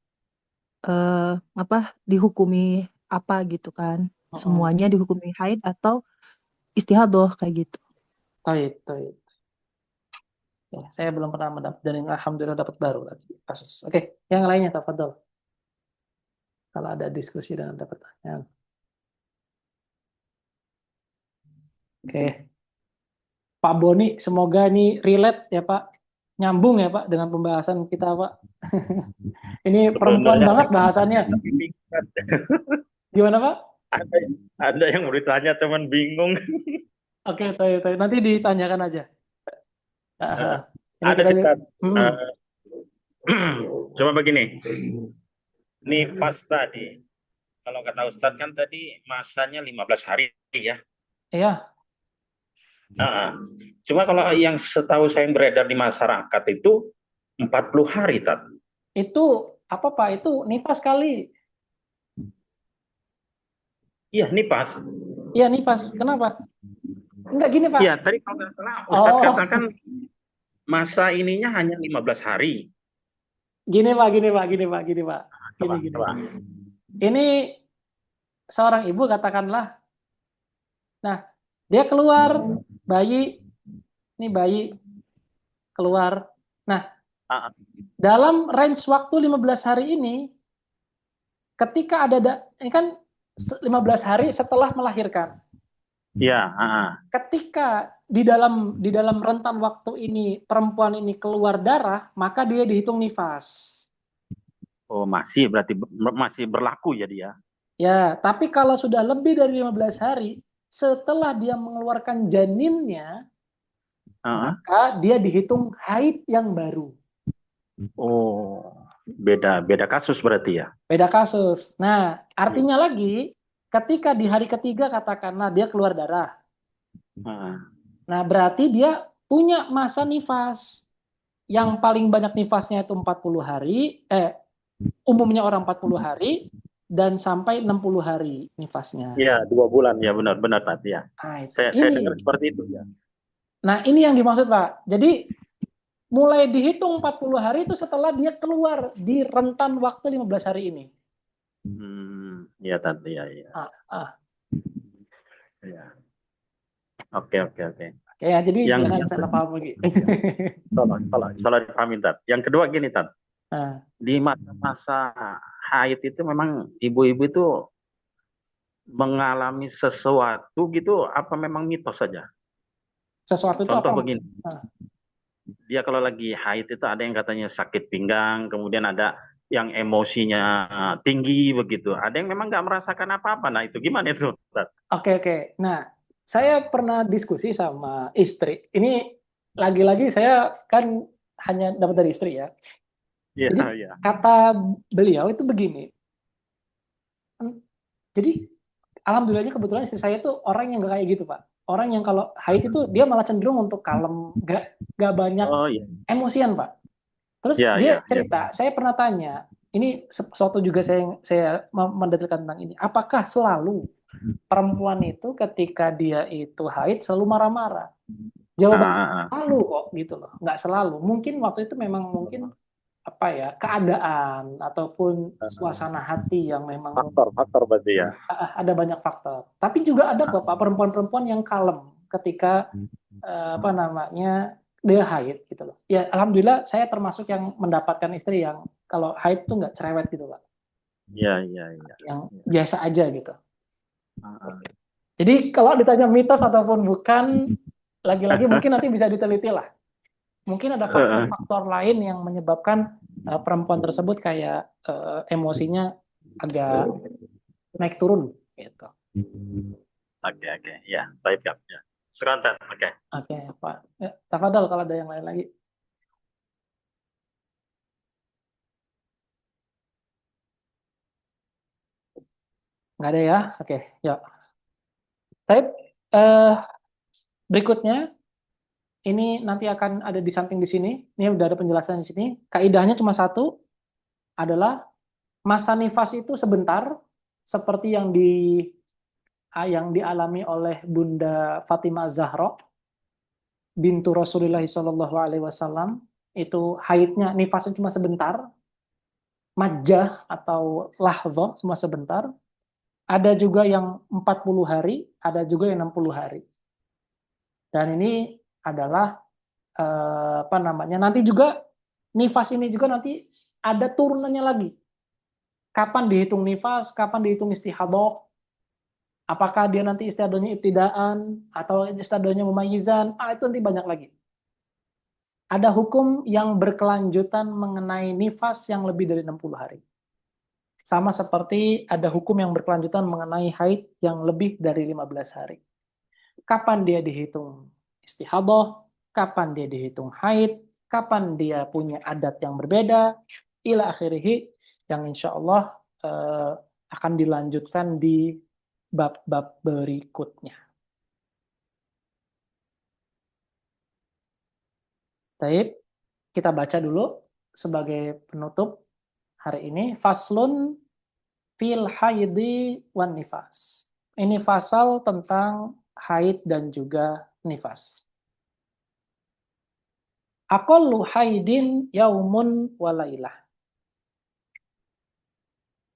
eh apa dihukumi apa gitu kan. Mm-mm. Semuanya dihukumi haid atau istihadoh kayak gitu. Baik, baik. Ya, saya belum pernah mendapat dan alhamdulillah dapat baru lagi kasus. Oke, yang lainnya tafadhol. Kalau ada diskusi dan ada pertanyaan. Oke, Pak Boni, semoga ini relate ya Pak, nyambung ya Pak dengan pembahasan kita Pak. Ini perempuan Sebenarnya banget bahasannya. tapi bingung. Gimana Pak? Ada, ada yang bertanya cuman bingung. Oke, tahu, tahu. Nanti ditanyakan aja. Eh, Ah, ini ada kita. sih Tat. Hmm, Eh, cuma begini, nih pas tadi, kalau kata Ustadz kan tadi masanya 15 hari ya. ya, Nah, cuma kalau yang setahu saya yang beredar di masyarakat itu 40 hari, Tat. itu apa Pak? Itu nifas kali. Iya, nih pas. Iya nifas. Kenapa? Enggak gini Pak. Iya, tadi kalau nggak salah Ustadz Oh, katakan masa ininya hanya 15 hari. gini Pak, gini Pak, gini Pak, gini Pak. Gini, Coba, gini. coba. Ini seorang ibu katakanlah. Nah, dia keluar bayi, ini bayi keluar. Nah, Ah, ah. dalam range waktu 15 hari ini, ketika ini kan 15 hari setelah melahirkan. Iya, ah, ah. Ketika di dalam rentan waktu ini perempuan ini keluar darah, maka dia dihitung nifas. Oh, masih berarti masih berlaku ya dia. Ya, tapi kalau sudah lebih dari 15 hari setelah dia mengeluarkan janinnya, Ah, ah. maka dia dihitung haid yang baru. Oh, beda beda kasus berarti ya. Beda kasus. Nah, Iya. artinya lagi ketika di hari ketiga katakanlah dia keluar darah. Ah, Nah, berarti dia punya masa nifas. Yang paling banyak nifasnya itu 40 hari, umumnya orang 40 hari dan sampai 60 hari nifasnya. iya 2 bulan ya benar benar Tat ya. Nah, itu. Saya Ini. dengar seperti itu ya. Nah, ini yang dimaksud, Pak. Jadi mulai dihitung 40 hari itu setelah dia keluar di rentan waktu 15 hari ini. Iya Tat ya ya. Ah, ah. Ya. Oke oke oke. Oke, ya, jadi jangan Yang salah paham lagi. salah dipahamin Tat. Yang kedua gini Tat, Nah, di masa-masa haid itu memang ibu-ibu itu mengalami sesuatu gitu apa memang mitos saja? sesuatu itu apa? Contoh begini, Nah, dia kalau lagi haid itu ada yang katanya sakit pinggang, kemudian ada yang emosinya tinggi begitu. Ada yang memang nggak merasakan apa-apa. Nah itu gimana itu? Tat? oke, oke. Nah, saya pernah diskusi sama istri. Ini lagi-lagi saya kan hanya dapat dari istri ya. Iya, Jadi iya. kata beliau itu begini. Jadi alhamdulillahnya kebetulan istri saya itu orang yang gak kayak gitu Pak. Orang yang kalau haid itu dia malah cenderung untuk kalem, gak banyak Oh iya, emosian Pak. Terus iya, dia iya, iya. cerita, saya pernah tanya, ini sesuatu juga saya mendetailkan tentang ini. Apakah selalu perempuan itu ketika dia itu haid selalu marah-marah? Jawabannya Ah, ah, selalu kok gitu loh, nggak selalu. Mungkin waktu itu memang mungkin apa ya keadaan ataupun ah. suasana hati yang memang Faktor berarti ya. ada banyak faktor. Tapi juga ada kok Pak perempuan-perempuan yang kalem ketika apa namanya dia haid gitu loh. Ya alhamdulillah saya termasuk yang mendapatkan istri yang kalau haid tuh nggak cerewet gitu Pak. Iya, iya, iya. Yang biasa aja gitu. Ah, ah. Jadi kalau ditanya mitos ataupun bukan, lagi-lagi mungkin nanti bisa diteliti lah. Mungkin ada faktor-faktor lain yang menyebabkan perempuan tersebut kayak emosinya agak naik turun gitu. Oke, oke. Ya, baik, Kak. Ya. Sekarang, oke. Oke, Pak. Ya, tafadhol kalau ada yang lain lagi. Nggak ada ya? Oke, ya. Baik, berikutnya Ini nanti akan ada di samping di sini. Ini udah ada penjelasan di sini. Kaidahnya cuma satu, adalah masa nifas itu sebentar, seperti yang dialami oleh Bunda Fatimah Zahra bintu Rasulullah Shallallahu Alaihi Wasallam. Itu haidnya, nifasnya cuma sebentar, majjah atau lahzah cuma sebentar. Ada juga yang 40 hari, ada juga yang 60 hari. Dan ini adalah apa namanya? Nanti juga nifas ini juga nanti ada turunannya lagi. Kapan dihitung nifas, kapan dihitung istihadah? Apakah dia nanti istihadahnya ibtidaan atau istihadahnya mumayyizan? Itu nanti banyak lagi. Ada hukum yang berkelanjutan mengenai nifas yang lebih dari 60 hari. Sama seperti ada hukum yang berkelanjutan mengenai haid yang lebih dari 15 hari. Kapan dia dihitung istihadah, kapan dia dihitung haid, kapan dia punya adat yang berbeda, ila akhirih, yang insya Allah akan dilanjutkan di bab-bab berikutnya. Baik, kita baca dulu sebagai penutup hari ini. Faslun fil haidi wan nifas. Ini fasal tentang haid dan juga nifas. Aqallu haidin yaumun walailah.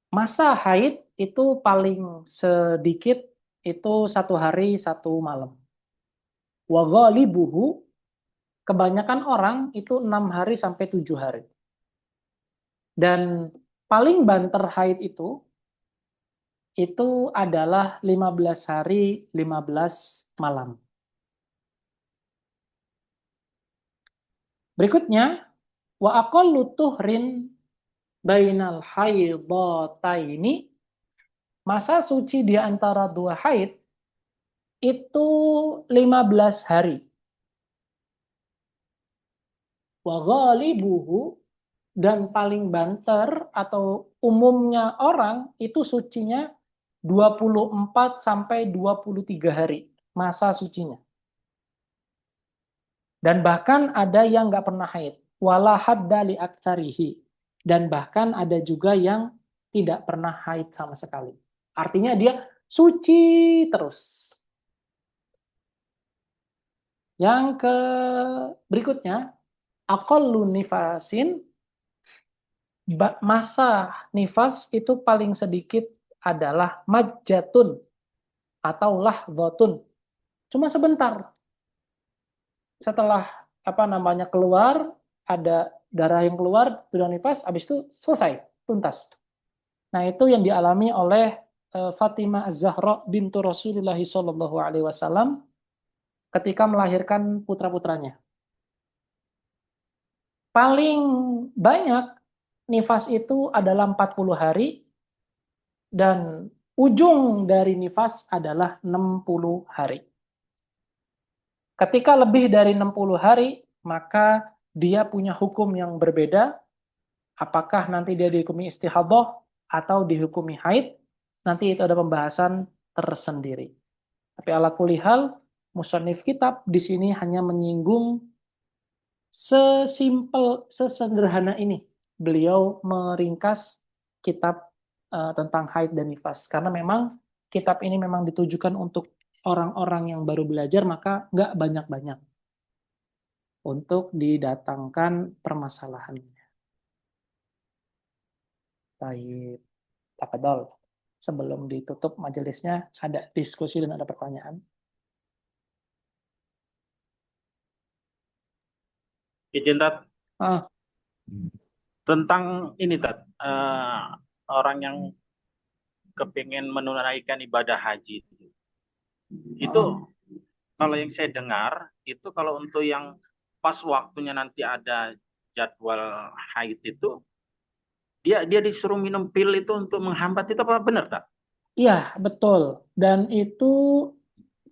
Masa haid itu paling sedikit itu 1 hari 1 malam. Wa ghalibuhu, kebanyakan orang itu 6 hari sampai 7 hari. Dan paling banter haid itu adalah 15 hari 15 malam. Berikutnya, wa aqallu tuhrin bainal haidataini, masa suci di antara 2 haid itu 15 hari. Wa ghalibuhu, dan paling banter atau umumnya orang itu sucinya 24 sampai 23 hari masa sucinya. Dan bahkan ada yang nggak pernah haid. Wala hadda li aktsarihi. Dan bahkan ada juga yang tidak pernah haid sama sekali. Artinya dia suci terus. Yang berikutnya, aqallu nifasin, masa nifas itu paling sedikit adalah majjatun atau lahdzatun. Cuma sebentar. Setelah keluar, ada darah yang keluar, sudah nifas, habis itu selesai, tuntas. Nah, itu yang dialami oleh Fatimah Az-Zahra bintu Rasulullah Shallallahu Alaihi Wasallam ketika melahirkan putra-putranya. Paling banyak nifas itu adalah 40 hari, dan ujung dari nifas adalah 60 hari. Ketika lebih dari 60 hari, maka dia punya hukum yang berbeda. Apakah nanti dia dihukumi istihadah atau dihukumi haid, nanti itu ada pembahasan tersendiri. Tapi ala kulli hal, musannif kitab di sini hanya menyinggung sesederhana ini. Beliau meringkas kitab tentang haid dan nifas. Karena memang kitab ini memang ditujukan untuk orang-orang yang baru belajar, maka nggak banyak-banyak untuk didatangkan permasalahannya. Baik, tafadhol. Sebelum ditutup majelisnya, ada diskusi dan ada pertanyaan. Izin, Tat. Ah, Tentang ini, Tat. Orang yang kepingin menunaikan ibadah haji itu kalau yang saya dengar itu kalau untuk yang pas waktunya nanti ada jadwal haid itu dia disuruh minum pil itu untuk menghambat, itu apa benar, tak? iya, betul. Dan itu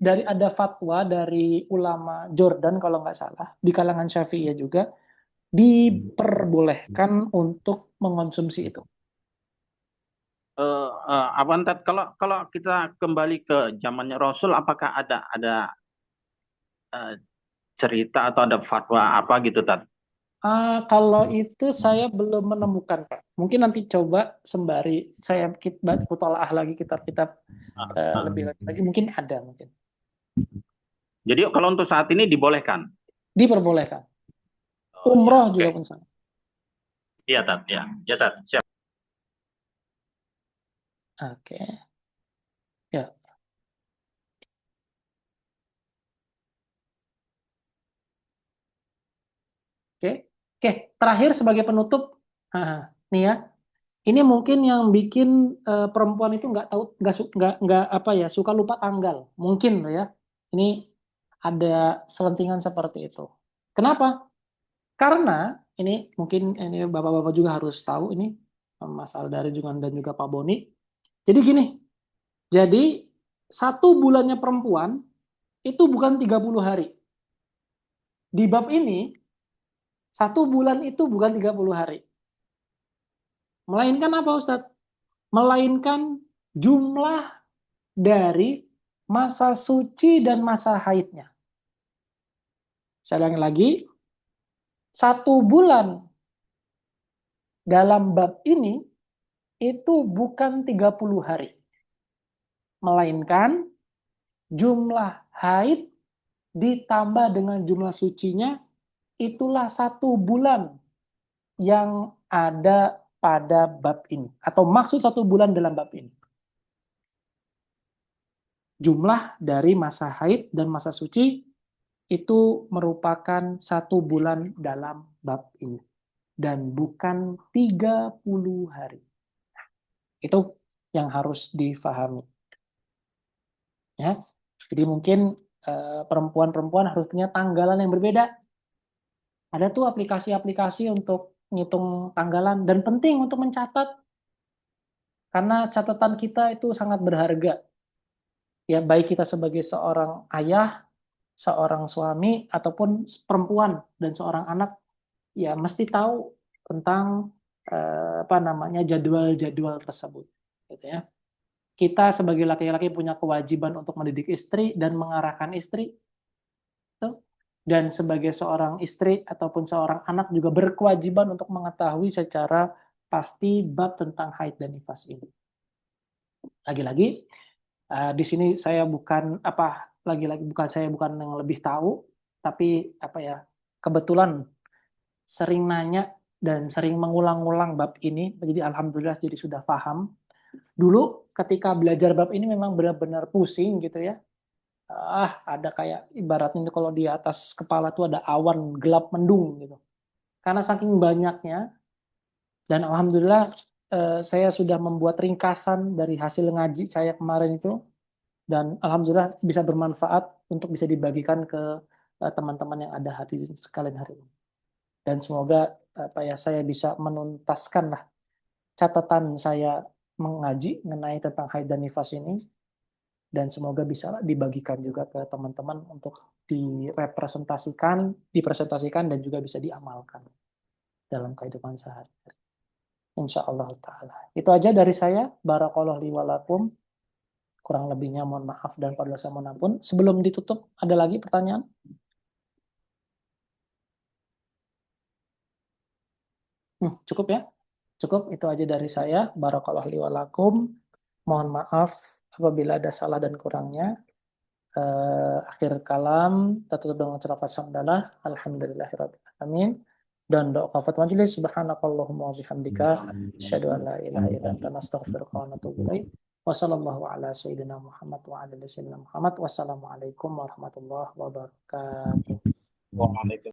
ada fatwa dari ulama Jordan kalau nggak salah, di kalangan Syafi'iyah juga, diperbolehkan untuk mengonsumsi itu. Tat, kalau kita kembali ke zamannya Rasul, apakah ada cerita atau ada fatwa apa gitu, Tat? Kalau itu saya belum menemukan, Pak. Mungkin nanti coba sembari saya mutolaah lagi kitab-kitab lebih lagi, mungkin ada mungkin. Jadi kalau untuk saat ini dibolehkan? Diperbolehkan. Oh, Umroh ya, juga oke. pun sama. Iya, Tat. Ya, Tat. Siap. Oke. Ya. Oke. Oke. Terakhir sebagai penutup, nih ya. Ini mungkin yang bikin perempuan itu nggak tahu, nggak apa ya, suka lupa tanggal. Mungkin ya. Ini ada selentingan seperti itu. Kenapa? Karena ini mungkin ini bapak-bapak juga harus tahu ini, Mas Aldari juga dan juga Pak Boni. Jadi gini, jadi 1 bulannya perempuan itu bukan 30 hari. Di bab ini 1 bulan itu bukan 30 hari. Melainkan apa, Ustadz? Melainkan jumlah dari masa suci dan masa haidnya. Saya ulangi lagi, 1 bulan dalam bab ini itu bukan 30 hari. Melainkan jumlah haid ditambah dengan jumlah sucinya, itulah 1 bulan yang ada pada bab ini. Atau maksud 1 bulan dalam bab ini. Jumlah dari masa haid dan masa suci itu merupakan 1 bulan dalam bab ini. Dan bukan 30 hari. Itu yang harus difahami. Ya. Jadi mungkin perempuan-perempuan harus punya tanggalan yang berbeda. Ada tuh aplikasi-aplikasi untuk ngitung tanggalan dan penting untuk mencatat karena catatan kita itu sangat berharga. Ya, baik kita sebagai seorang ayah, seorang suami ataupun perempuan dan seorang anak ya mesti tahu tentang jadwal-jadwal tersebut gitu ya. Kita sebagai laki-laki punya kewajiban untuk mendidik istri dan mengarahkan istri. Dan sebagai seorang istri ataupun seorang anak juga berkewajiban untuk mengetahui secara pasti bab tentang haid dan nifas ini. Lagi-lagi di sini saya bukan yang lebih tahu, tapi kebetulan sering nanya dan sering mengulang-ulang bab ini, jadi alhamdulillah jadi sudah paham. Dulu ketika belajar bab ini memang benar-benar pusing gitu ya. Ada kayak ibaratnya kalau di atas kepala tuh ada awan gelap mendung gitu. Karena saking banyaknya, dan alhamdulillah saya sudah membuat ringkasan dari hasil ngaji saya kemarin itu, dan alhamdulillah bisa bermanfaat untuk bisa dibagikan ke teman-teman yang ada hadirin sekalian hari ini. Dan semoga saya bisa menuntaskan lah catatan saya mengaji mengenai tentang haid dan nifas ini, dan semoga bisa dibagikan juga ke teman-teman untuk dipresentasikan dan juga bisa diamalkan dalam kehidupan sehari-hari. Insyaallah ta'ala. Itu aja dari saya. Barakallahu li wa lakum. Kurang lebihnya mohon maaf dan pada dosa mohon ampun. Sebelum ditutup, ada lagi pertanyaan? Cukup ya? Cukup, itu aja dari saya. Barakallahu li wa lakum. Mohon maaf apabila ada salah dan kurangnya. Akhir kalam, tertutup dengan ucapan hamdalah. Alhamdulillahirabbil alamin. Dan doa kafat majelis, subhanakallahumma wa bihamdika, asyhadu an la ilaha illa anta, astaghfiruka wa atubu ilaik. Wassallallahu ala sayyidina Muhammad wa ala sayyidina Muhammad. Wassalamualaikum warahmatullahi wabarakatuh. Waalaikumsalam.